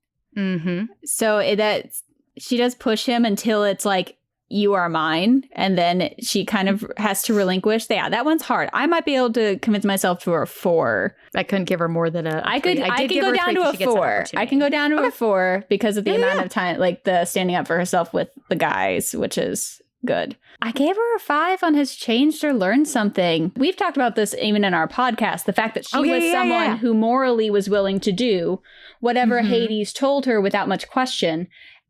So that she does push him until it's like, you are mine. And then she kind of has to relinquish. Yeah, that one's hard. I might be able to convince myself to a 4. I couldn't give her more than a 3. I can go down to a 4. I can go down to a 4 because of the amount of time, like the standing up for herself with the guys, which is good. I gave her a 5 on has changed or learned something. We've talked about this even in our podcast. The fact that she was someone who morally was willing to do whatever Hades told her without much question.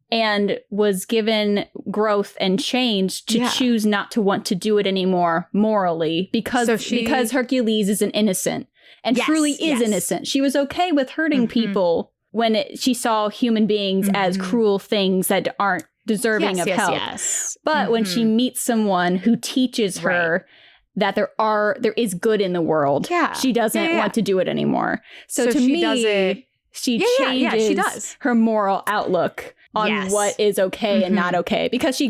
And was given growth and change to choose not to want to do it anymore morally because Hercules is an innocent and truly is innocent. She was okay with hurting people when she saw human beings as cruel things that aren't deserving of help. But when she meets someone who teaches her that there is good in the world, she doesn't want to do it anymore. So to me, she changes her moral outlook on what is okay and not okay. Because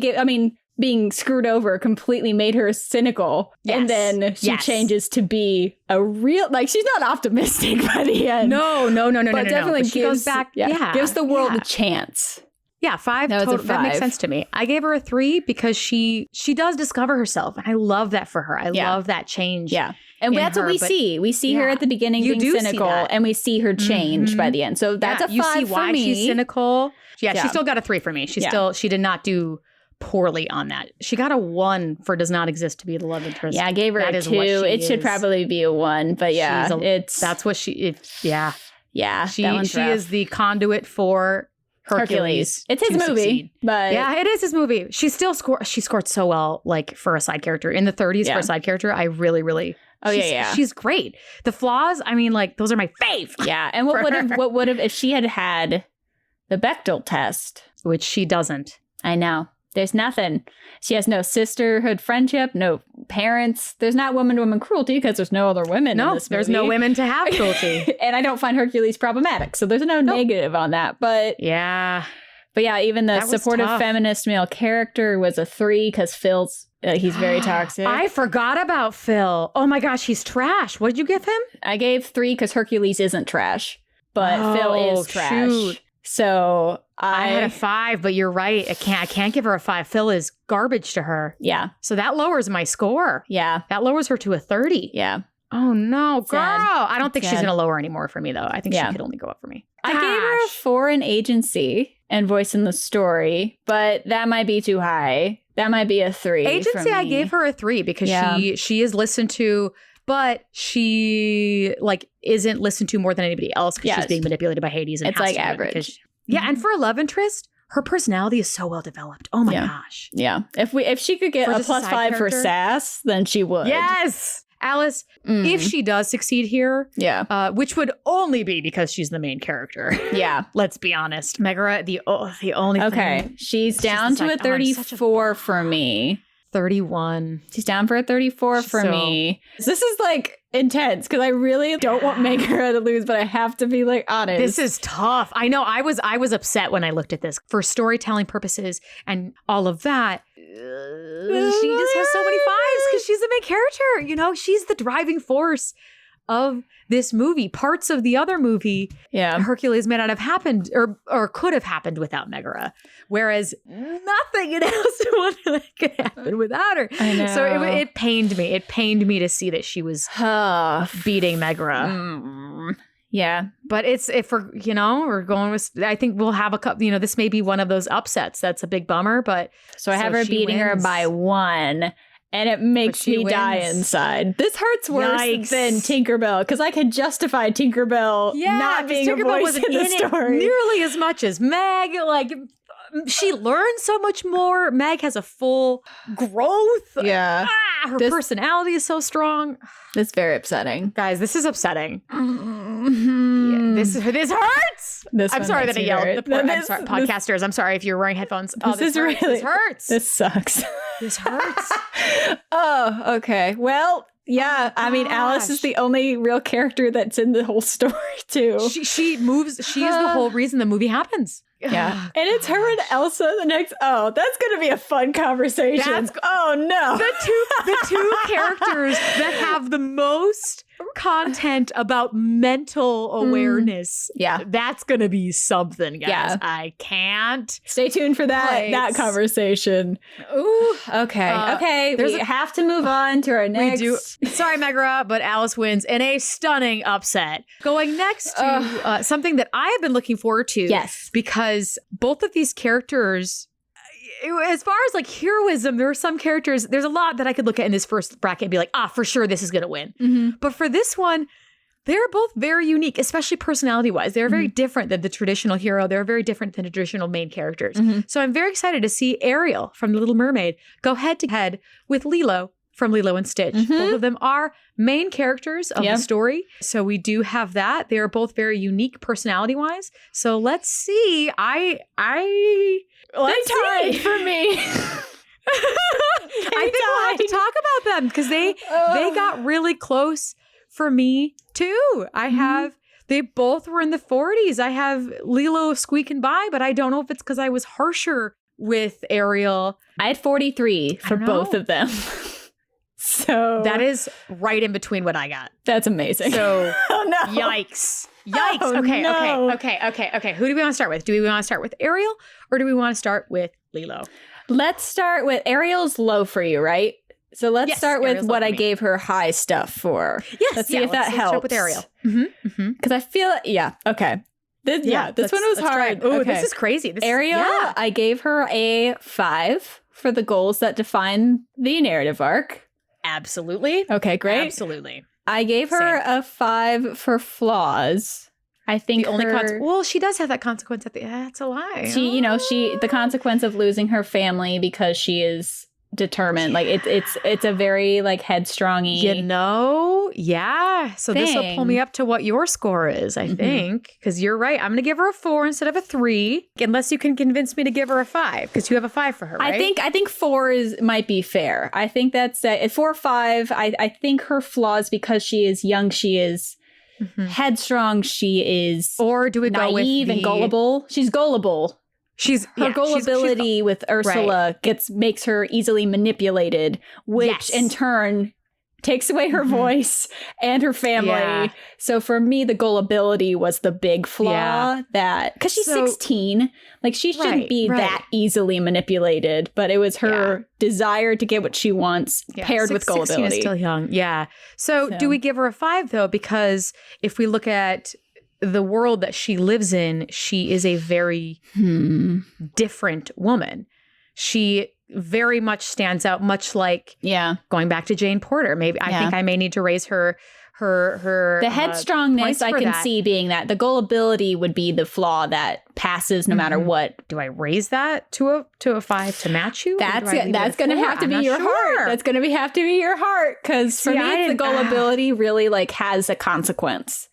being screwed over completely made her cynical. And then she changes to be a real, she's not optimistic by the end. No. But definitely she goes back, gives the world a chance. Yeah, 5. That makes sense to me. I gave her a 3 because she does discover herself. And I love that for her. I love that change. Yeah. And that's what we see. We see her at the beginning being cynical, and we see her change by the end. So that's a 5 you see for why me. She's cynical. Yeah, she still got a 3 for me. She did not do poorly on that. She got a 1 for does not exist to be the love interest. Yeah, I gave her a 2. It should probably be a 1, but that's what she. Yeah. She is the conduit for Hercules. It's his movie, succeed. But it is his movie. She still scored so well, for a side character in the 30s for a side character. I really, really. She's great. The flaws, those are my fave. Yeah, and what would have if she had the Bechdel test, which she doesn't. I know. There's nothing. She has no sisterhood friendship, no parents. There's not woman-to-woman cruelty because there's no other women in this movie. There's no women to have cruelty. And I don't find Hercules problematic, so there's no negative on that. But even the supportive feminist male character was a 3 because Phil's he's very toxic. I forgot about Phil. Oh my gosh, he's trash. What did you give him? I gave 3 because Hercules isn't trash, but Phil is trash. Shoot. So I had a 5, but you're right. I can't give her a 5. Phil is garbage to her. Yeah. So that lowers my score. Yeah. That lowers her to a 30. Yeah. Oh no, girl. I don't think she's going to lower anymore for me though. I think she could only go up for me. I gave her a 4 in agency and voice in the story, but that might be too high. That might be a 3. Agency, I gave her a 3 because she is listened to, but she isn't listened to more than anybody else because she's being manipulated by Hades. And it's average. And for a love interest, her personality is so well developed. Oh my gosh. Yeah. If she could get a +5 for sass, then she would. Yes. Alice, if she does succeed here, which would only be because she's the main character. Yeah. Let's be honest. Megara, the only thing. She's down to a 34 for me. 31. She's down for a 34 for me. This is like intense because I really don't want Megara to lose, but I have to be like honest. This is tough. I know. I was upset when I looked at this for storytelling purposes and all of that. She just has so many fives because she's the main character. You know, she's the driving force of this movie. Parts of the other movie, Hercules may not have happened or could have happened without Megara, whereas nothing else could happen without her. I know. So it pained me. It pained me to see that she was beating Megara. Yeah. But if we're going with, I think we'll have a couple, this may be one of those upsets. That's a big bummer, but. So I have her beating her by 1. And it makes me die inside. This hurts worse than Tinkerbell because I can justify Tinkerbell not being Tinkerbell a voice in the story nearly as much as Meg. Like, she learns so much more. Meg has a full growth. Yeah. Her personality is so strong. It's very upsetting. Guys, this is upsetting. This hurts. I'm sorry that I yelled. I'm sorry, podcasters. I'm sorry if you're wearing headphones. This hurts. This sucks. This hurts. Oh, okay. Well, yeah. I mean, Alice is the only real character that's in the whole story, too. She moves. She is the whole reason the movie happens. Yeah. And it's her and Elsa the next. Oh, that's going to be a fun conversation. Oh, no. The two characters that have the most content about mental awareness. Yeah. That's going to be something, guys. Yeah. I can't. Stay tuned for that conversation. Ooh. Okay. Okay. We have to move on to our next. We do. Sorry, Megara, but Alice wins in a stunning upset. Going next to something that I have been looking forward to. Yes. Because both of these characters, as far as like heroism, there are some characters, there's a lot that I could look at in this first bracket and be like, for sure this is going to win. Mm-hmm. But for this one, they're both very unique, especially personality-wise. They're very different than the traditional hero. They're very different than the traditional main characters. Mm-hmm. So I'm very excited to see Ariel from The Little Mermaid go head-to-head with Lilo from Lilo and Stitch. Mm-hmm. Both of them are main characters of the story. So we do have that. They are both very unique personality-wise. So let's see. Let's tied for me. I think we'll have to talk about them because they got really close for me too. They both were in the 40s. I have Lilo squeaking by, but I don't know if it's because I was harsher with Ariel. I had 43 for both of them. So that is right in between what I got. That's amazing. So no. Yikes. Oh, okay. no. Who do we want to start with? Do we want to start with Ariel or do we want to start with Lilo? Let's start with Ariel's low for you, right? So let's start with Ariel's what I gave her high stuff for. Yes. Let's see if that helps. Let's start with Ariel. Because I feel, okay. This one was hard. Oh, this is crazy. Ariel, I gave her a 5 for the goals that define the narrative arc. Absolutely. Okay, great. Absolutely. I gave her a 5 for flaws. I think the only she does have that consequence at the that's a lie. The consequence of losing her family because she is determined. Like it's a very like headstrongy. So this will pull me up to what your score is, I think, because you're right. I'm going to give her a 4 instead of a 3, unless you can convince me to give her a 5 because you have a 5 for her. Right? I think 4 might be fair. I think that's 4 or 5. I think her flaws because she is young. She is headstrong. She is or do we naive go with and gullible? She's gullible. Her gullibility with Ursula makes her easily manipulated, which in turn takes away her voice and her family. Yeah. So for me, the gullibility was the big flaw because she's 16. Like she shouldn't be that easily manipulated, but it was her desire to get what she wants paired with gullibility. 16 is still young. Yeah. So do we give her a 5 though? Because if we look at the world that she lives in, she is a very different woman. She very much stands out, much like going back to Jane Porter. Maybe I think I may need to raise her the headstrongness I can see being that. The gullibility would be the flaw that passes no matter what. Do I raise that to a 5 to match you? That's going to have to be your heart. That's going to have to be your heart because for me, the gullibility really like has a consequence.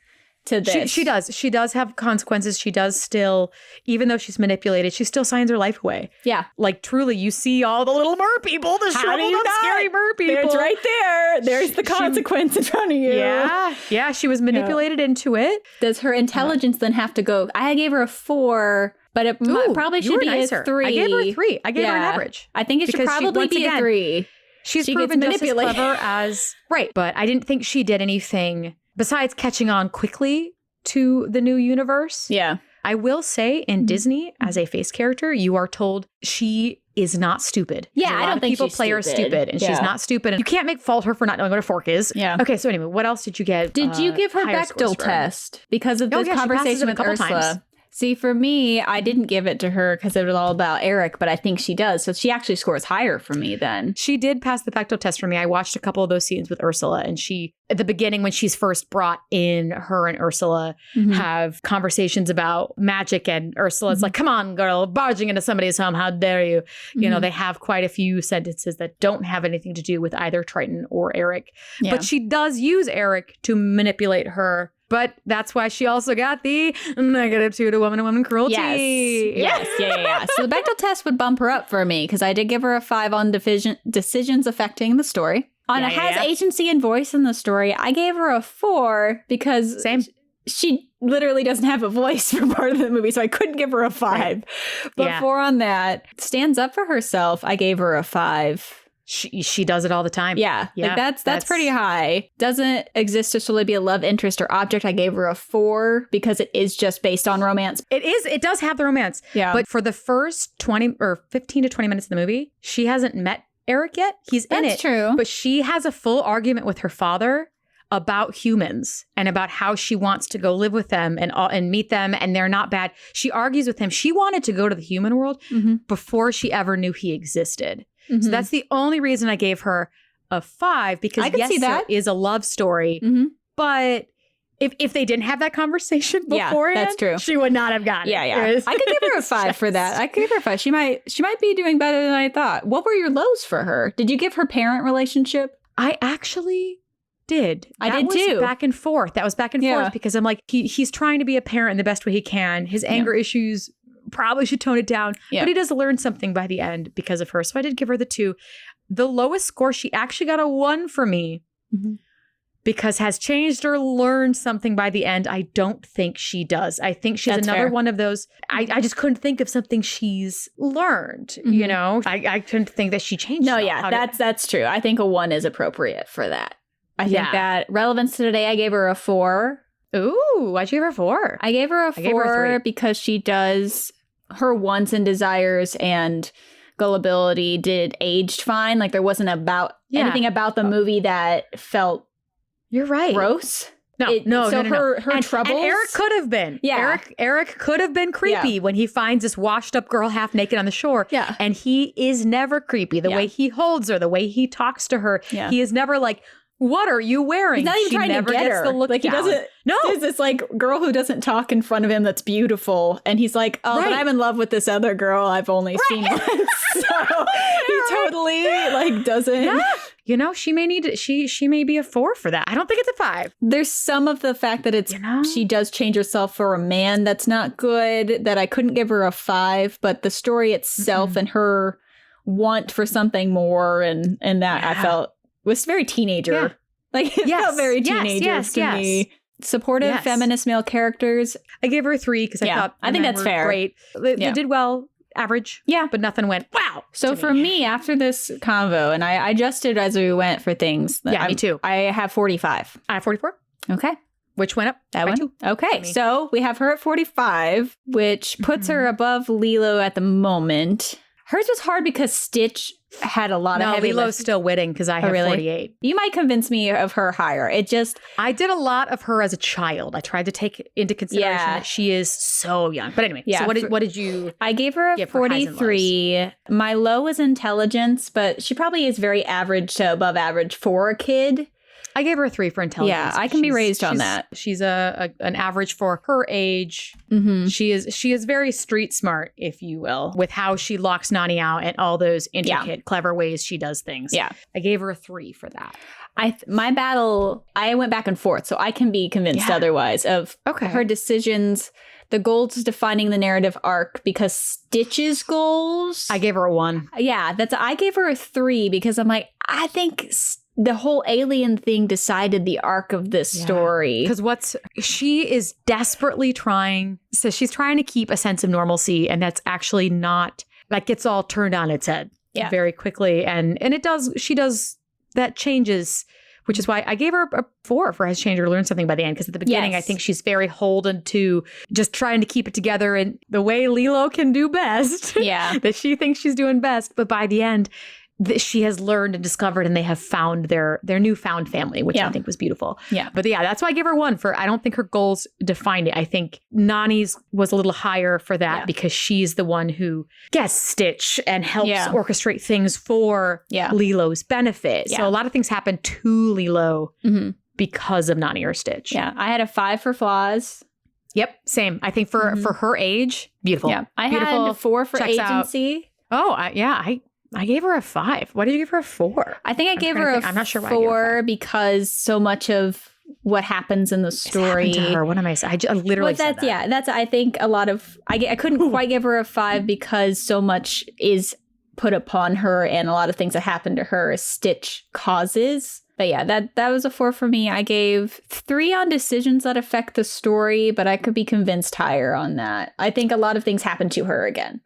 to this. She does. She does have consequences. She does still, even though she's manipulated, she still signs her life away. Yeah. Like, truly, you see all the little mer people, the shriveled up, scary mer people. It's right there. There's the consequence in front of you. Yeah. Yeah, she was manipulated into it. Does her intelligence then have to go? I gave her a 4, but it probably should be nicer. a 3. I gave her a 3. I gave her an average. I think it should probably be a 3. She's proven just as clever as... Right, but I didn't think she did anything besides catching on quickly to the new universe. Yeah. I will say in Disney, as a face character, you are told she is not stupid. Yeah, I don't think people play her stupid, and she's not stupid. And you can't make fault her for not knowing what a fork is. Yeah. Okay, so anyway, what else did you get? Did you give her Bechdel test because of this conversation with Ursula? Times. See, for me, I didn't give it to her because it was all about Eric, but I think she does. So she actually scores higher for me then. She did pass the Bechdel test for me. I watched a couple of those scenes with Ursula, and she, at the beginning when she's first brought in, her and Ursula have conversations about magic, and Ursula's like, come on, girl, barging into somebody's home. How dare you? You know, they have quite a few sentences that don't have anything to do with either Triton or Eric. Yeah. But she does use Eric to manipulate her. But that's why she also got the -2 to woman-to-woman cruelty. Yes. Yeah. So the Bechdel test would bump her up for me because I did give her a 5 on decisions affecting the story. Has agency and voice in the story. I gave her a 4 because she literally doesn't have a voice for part of the movie, so I couldn't give her a 5. Right. But 4 on that. Stands up for herself. I gave her a 5. She does it all the time. Yeah. Like that's pretty high. Doesn't exist to solely be a love interest or object. I gave her a 4 because it is just based on romance. It does have the romance. Yeah. But for the first 20 or 15 to 20 minutes of the movie, she hasn't met Eric yet. He's in it. That's true. But she has a full argument with her father about humans and about how she wants to go live with them and meet them, and they're not bad. She argues with him. She wanted to go to the human world before she ever knew he existed. So that's the only reason I gave her a 5, because it is a love story. But if they didn't have that conversation beforehand, that's true. She would not have gotten it. Yeah. I could give her a 5 for that. I could give her a 5. She might be doing better than I thought. What were your lows for her? Did you give her parent relationship? I actually did. I did too. Back and forth. That was back and forth because I'm like, he's trying to be a parent in the best way he can. His anger issues probably should tone it down, but he does learn something by the end because of her. So I did give her the 2. The lowest score, she actually got a 1 for me because has changed or learned something by the end. I don't think she does. I think she's another one of those. I just couldn't think of something she's learned. You know, I couldn't think that she changed. No, that's true. I think a 1 is appropriate for that. I think that relevance to today, I gave her a 4. Ooh, why'd you give her a 4? I gave her a 4 because she does her wants and desires and gullibility did aged fine. Like there wasn't anything about the movie that felt gross. No. Her troubles. And Eric could have been. Yeah. Eric could have been creepy when he finds this washed up girl half naked on the shore. Yeah. And he is never creepy. The way he holds her, the way he talks to her, he is never like, what are you wearing? He's not even trying to get her. Like he doesn't. No, there's this like girl who doesn't talk in front of him that's beautiful, and he's like, "Oh, but I'm in love with this other girl I've only seen once." So he totally like doesn't. Yeah. You know, she may be a 4 for that. I don't think it's a 5. There's some of the fact that it's she does change herself for a man that's not good. That I couldn't give her a 5, but the story itself and her want for something more and that I felt. Was very teenager. Like, it felt very teenager to me. Supportive feminist male characters. I gave her a 3 because I thought I think that's fair. Great. They did well, average. Yeah. But nothing went, wow. So for me, after this convo, and I adjusted as we went for things. Me too. I have 45. I have 44. Okay. Which went up that by one? 2. Okay. So we have her at 45, which puts her above Lilo at the moment. Hers was hard because Stitch had a lot of heavy Lilo's still winning because I have 48. You might convince me of her higher. I did a lot of her as a child. I tried to take into consideration that she is so young. But anyway, so what did you I gave her a 43. My low was intelligence, but she probably is very average to above average for a kid. I gave her a 3 for intelligence. Yeah, I can be raised on that. She's an average for her age. She is very street smart, if you will, with how she locks Nani out and all those intricate, clever ways she does things. Yeah. I gave her a 3 for that. my battle, I went back and forth, so I can be convinced otherwise of her decisions. The goals defining the narrative arc, because Stitch's goals, I gave her a 1. Yeah, I gave her a 3 because I'm like, I think the whole alien thing decided the arc of this story. Because she is desperately trying, so she's trying to keep a sense of normalcy, and that's actually not, like, it's all turned on its head very quickly. And she does, that changes, which is why I gave her a 4 for has changed or learned something by the end. Because at the beginning, I think she's very holden to just trying to keep it together in the way Lilo can do best. Yeah. That she thinks she's doing best. But by the end, she has learned and discovered, and they have found their newfound family, which I think was beautiful. Yeah. But that's why I gave her 1 for, I don't think her goals defined it. I think Nani's was a little higher for that because she's the one who gets Stitch and helps orchestrate things for Lilo's benefit. So a lot of things happen to Lilo because of Nani or Stitch. Yeah. I had a 5 for flaws. Yep. Same. I think for her age, beautiful. Yeah. I beautiful. had a 4 for Checks agency. Out. I gave her a 5. Why did you give her a 4? I think I gave her a I'm not sure why 4 because so much of what happens in the story. It's happened to her. What am I saying? I literally said that. Yeah, that's, I think, a lot of, I couldn't quite give her a 5 because so much is put upon her, and a lot of things that happen to her Stitch causes. But yeah, that was a 4 for me. I gave 3 on decisions that affect the story, but I could be convinced higher on that. I think a lot of things happen to her again.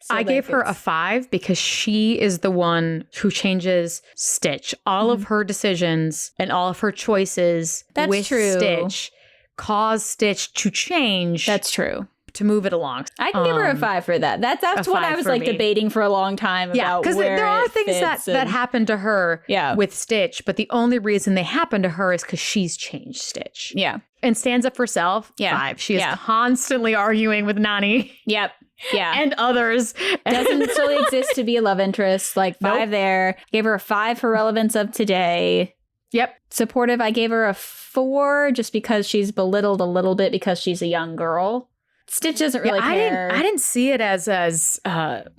So I gave her a 5 because she is the one who changes Stitch. All of her decisions and all of her choices with Stitch cause Stitch to change. That's true. To move it along. I can give her a 5 for that. That's what I was like debating for a long time about. Because there are things that happen to her with Stitch, but the only reason they happen to her is because she's changed Stitch. Yeah. And stands up for herself. 5. She is constantly arguing with Nani. Yep. Yeah. And others. Doesn't still exist to be a love interest. Like 5 there. Gave her a 5 for relevance of today. Yep. Supportive, I gave her a 4 just because she's belittled a little bit because she's a young girl. Stitch doesn't really care. I didn't see it as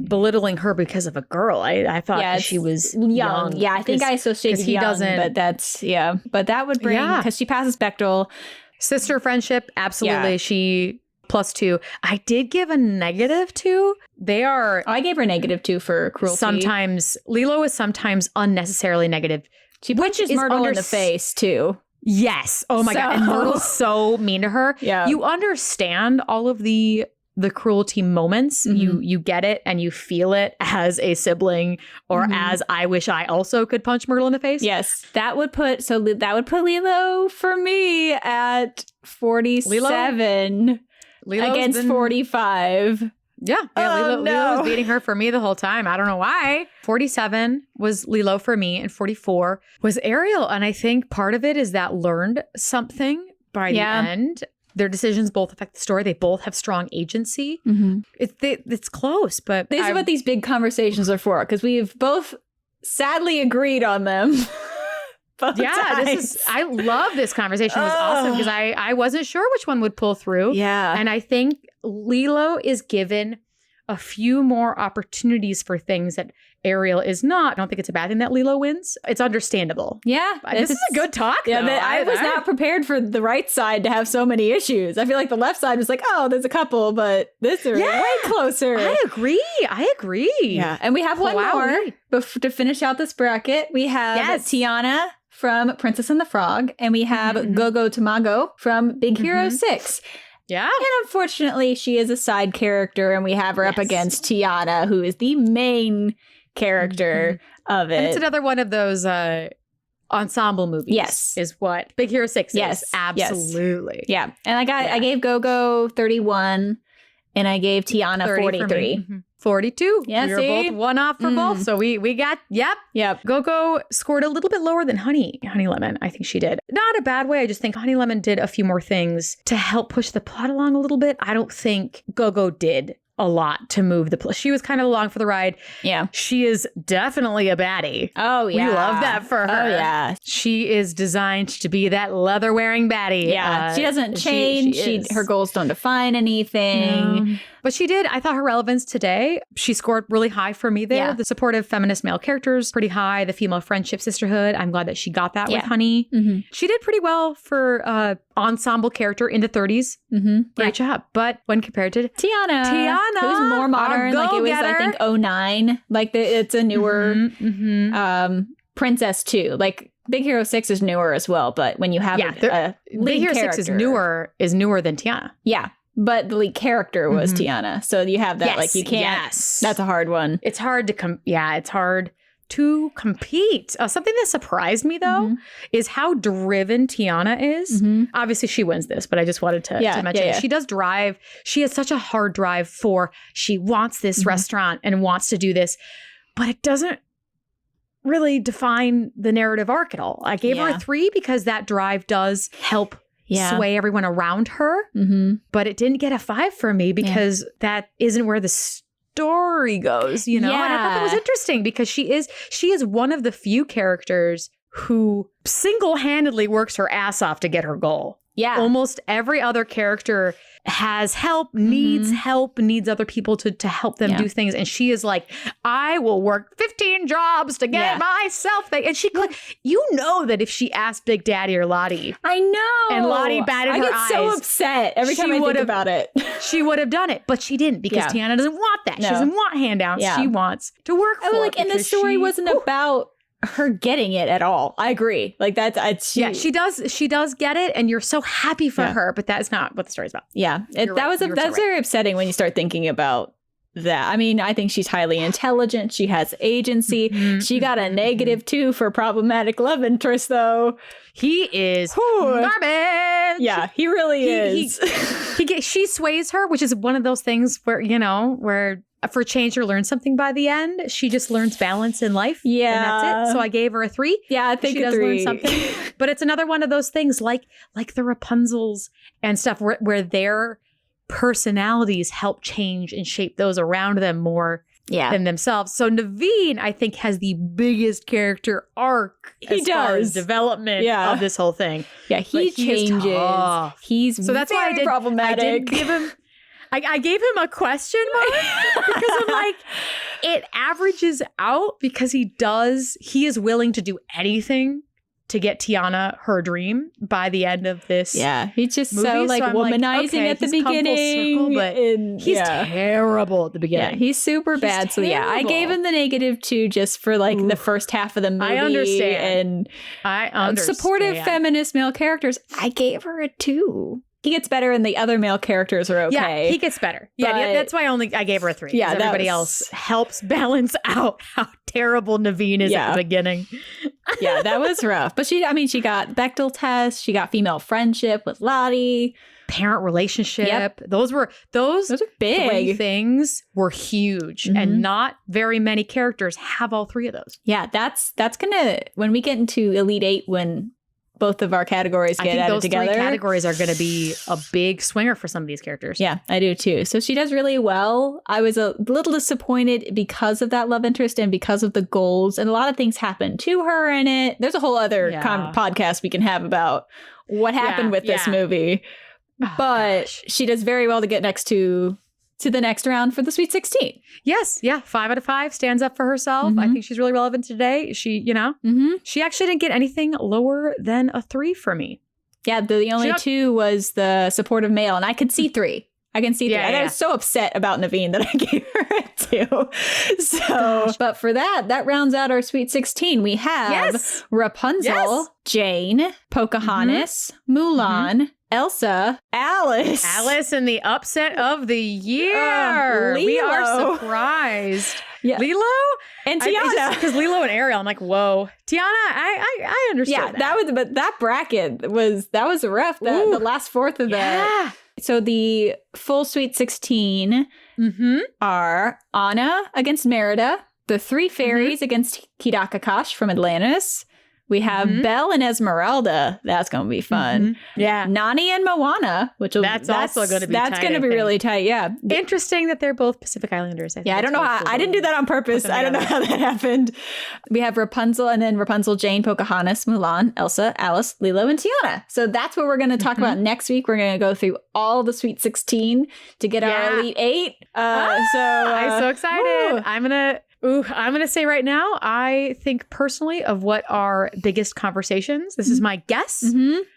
belittling her because of a girl. I thought she was young. Yeah, I think I associated young, but that's, But that would bring, because she passes Bechdel. Sister friendship, absolutely. She... +2. I did give a -2. They are... I gave her -2 for cruelty. Sometimes... Lilo is sometimes unnecessarily negative. She punches Myrtle in the face, too. Yes. Oh, my God. And Myrtle's so mean to her. Yeah. You understand all of the cruelty moments. You get it and you feel it as a sibling or as I wish I also could punch Myrtle in the face. Yes. That would put Lilo for me at 47. Lilo's against 45. Yeah. Lilo was beating her for me the whole time. I don't know why. 47 was Lilo for me, and 44 was Ariel. And I think part of it is that learned something by the end. Their decisions both affect the story. They both have strong agency. It's close, but this is what these big conversations are for, because we've both sadly agreed on them. I love this conversation. It was awesome because I wasn't sure which one would pull through. Yeah. And I think Lilo is given a few more opportunities for things that Ariel is not. I don't think it's a bad thing that Lilo wins. It's understandable. Yeah. This is a good talk, though. I was not prepared for the right side to have so many issues. I feel like the left side was like, oh, there's a couple, but this is way closer. I agree. Yeah. And we have one more to finish out this bracket. We have Tiana from Princess and the Frog, and we have Gogo Tamago from Big Hero 6. Yeah. And unfortunately, she is a side character, and we have her up against Tiana, who is the main character of it. And it's another one of those ensemble movies. Yes. Is what Big Hero 6 is. Absolutely. Yeah. And I gave Gogo 31, and I gave Tiana 43. 42. Yeah, we were both one off for both. So we got, Yep. Gogo scored a little bit lower than Honey Lemon. I think she did. Not a bad way. I just think Honey Lemon did a few more things to help push the plot along a little bit. I don't think Gogo did a lot to move the play. She was kind of along for the ride. Yeah. She is definitely a baddie. Oh, yeah. We love that for her. Oh, yeah. She is designed to be that leather-wearing baddie. Yeah. She doesn't change. Her goals don't define anything. But she did. I thought her relevance today, she scored really high for me there. Yeah. The supportive feminist male characters, pretty high. The female friendship sisterhood, I'm glad that she got that with Honey. Mm-hmm. She did pretty well for ensemble character in the 30s. Mm-hmm. Great job. But when compared to Tiana, who's more modern, like it was, I think, 09. Like it's a newer princess too. Like Big Hero 6 is newer as well. But when you have a lead Big Hero character, 6 is newer than Tiana. Yeah. But the lead character was Tiana. So you have that, like, you can't. Yes. That's a hard one. It's hard to it's hard to compete. Something that surprised me, though, is how driven Tiana is. Mm-hmm. Obviously, she wins this, but I just wanted to mention it. She does drive. She has such a hard drive she wants this restaurant and wants to do this, but it doesn't really define the narrative arc at all. I gave her a 3 because that drive does help sway everyone around her. Mm-hmm. But it didn't get a 5 for me because that isn't where the story goes, you know? Yeah. And I thought that was interesting because she is one of the few characters who single-handedly works her ass off to get her goal. Yeah. Almost every other character has help, needs other people to help them do things. And she is like, I will work 15 jobs to get myself. And she could, you know, that if she asked Big Daddy or Lottie. I know. And Lottie batted her eyes. I get so upset every time I think about it. She would have done it, but she didn't because Tiana doesn't want that. No. She doesn't want handouts. Yeah. She wants to work for it. And the story wasn't about her getting it at all. I agree. Like she does get it, and you're so happy for her, but that's not what the story's about. Yeah. That's very upsetting when you start thinking about that. I mean, I think she's highly intelligent. She has agency. Mm-hmm. She got a -2 for problematic love interest, though. He is garbage. Yeah, he really is. She sways her, which is one of those things where for change or learn something by the end, she just learns balance in life. Yeah. And that's it. So I gave her a 3. Yeah, I think she does 3. learn something. But it's another one of those things like the Rapunzels and stuff where their personalities help change and shape those around them more than themselves. So Naveen, I think, has the biggest character arc far as development of this whole thing. Yeah, he changes. He's so that's why problematic. I did give him I gave him a question mark because I'm like, it averages out because he is willing to do anything to get Tiana her dream by the end of this. Yeah, he's just movie. So womanizing at the beginning. Circle, but he's terrible at the beginning. Yeah, he's super bad. Terrible. So yeah, I gave him the -2 just for the first half of the movie. I understand. Supportive feminist male characters. I gave her a 2. He gets better and the other male characters are okay. Yeah, he gets better. Yeah, that's why I gave her a 3. Yeah, everybody else helps balance out how terrible Naveen is at the beginning. Yeah, that was rough. But she got Bechdel test. She got female friendship with Lottie. Parent relationship. Yep. Those are big. 3 things were huge. Mm-hmm. And not very many characters have all 3 of those. Yeah, that's gonna, when we get into Elite 8, when both of our categories get added together. I think those 3 categories are going to be a big swinger for some of these characters. Yeah, I do too. So she does really well. I was a little disappointed because of that love interest and because of the goals. And a lot of things happen to her in it. There's a whole other podcast we can have about what happened with this movie. Oh, but she does very well to get next to the next round for the Sweet 16. Yes. Yeah. 5 out of 5 stands up for herself. Mm-hmm. I think she's really relevant today. She, she actually didn't get anything lower than a 3 for me. Yeah. The only 2 was the supportive male, and I could see 3. I can see 3. I was so upset about Naveen that I gave her a 2. So, but for that rounds out our Sweet 16. We have Rapunzel, Jane, Pocahontas, Mulan, Elsa, Alice in the upset of the year. We are surprised. Yeah. Lilo and Tiana, because Lilo and Ariel. I'm like, whoa, Tiana. I understand. Yeah, but that bracket was rough. The last fourth of that. So the full Sweet 16 are Anna against Merida, the 3 fairies against Hidakakash from Atlantis. We have Belle and Esmeralda. That's going to be fun. Yeah. Nani and Moana, which That's also going to be tight. That's going to be really tight. Yeah. Interesting that they're both Pacific Islanders. I don't know how. I didn't do that on purpose. I don't know how that happened. We have Rapunzel and then Rapunzel, Jane, Pocahontas, Mulan, Elsa, Alice, Lilo, and Tiana. So that's what we're going to talk about next week. We're going to go through all the Sweet 16 to get our Elite 8. I'm so excited. I'm going to say right now, I think personally of what are biggest conversations. This is my guess.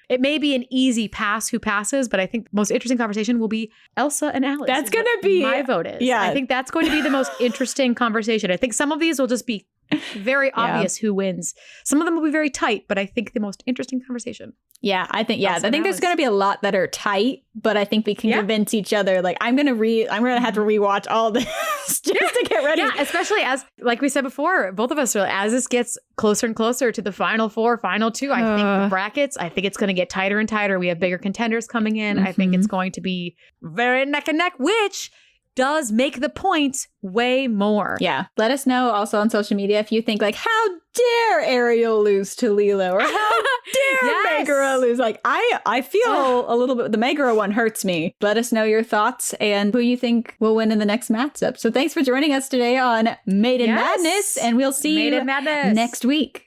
It may be an easy pass who passes, but I think the most interesting conversation will be Elsa and Alice. That's going to be my vote is. Yeah. I think that's going to be the most interesting conversation. I think some of these will just be very obvious who wins. Some of them will be very tight, but I think the most interesting conversation. Yeah, I think there's going to be a lot that are tight, but I think we can convince each other. Like I'm going to have to rewatch all this just to get ready. Yeah, especially as, like we said before, both of us are, as this gets closer and closer to the final 4, final 2, I think the brackets, I think it's going to get tighter and tighter. We have bigger contenders coming in. I think it's going to be very neck and neck, which does make the point way more. Yeah. Let us know also on social media if you think like, how dare Ariel lose to Lilo? Or how dare Megara lose? Like, I feel a little bit, the Megara one hurts me. Let us know your thoughts and who you think will win in the next matchup. So thanks for joining us today on Maiden Madness, and we'll see you next week.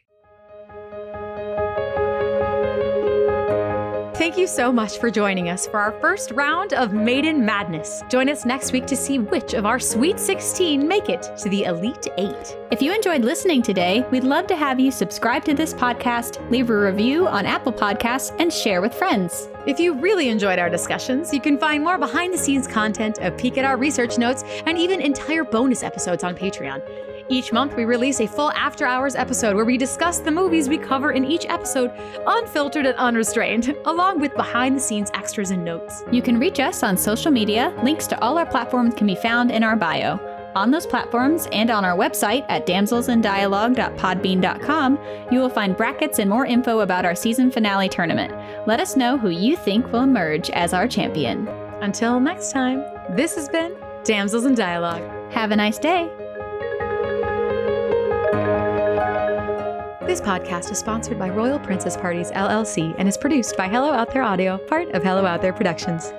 Thank you so much for joining us for our first round of Maiden Madness. Join us next week to see which of our Sweet 16 make it to the Elite 8. If you enjoyed listening today, we'd love to have you subscribe to this podcast, leave a review on Apple Podcasts, and share with friends. If you really enjoyed our discussions, you can find more behind-the-scenes content, a peek at our research notes, and even entire bonus episodes on Patreon. Each month, we release a full After Hours episode where we discuss the movies we cover in each episode, unfiltered and unrestrained, along with behind-the-scenes extras and notes. You can reach us on social media. Links to all our platforms can be found in our bio. On those platforms and on our website at damselsanddialogue.podbean.com, you will find brackets and more info about our season finale tournament. Let us know who you think will emerge as our champion. Until next time, this has been Damsels in Dialogue. Have a nice day. This podcast is sponsored by Royal Princess Parties, LLC, and is produced by Hello Out There Audio, part of Hello Out There Productions.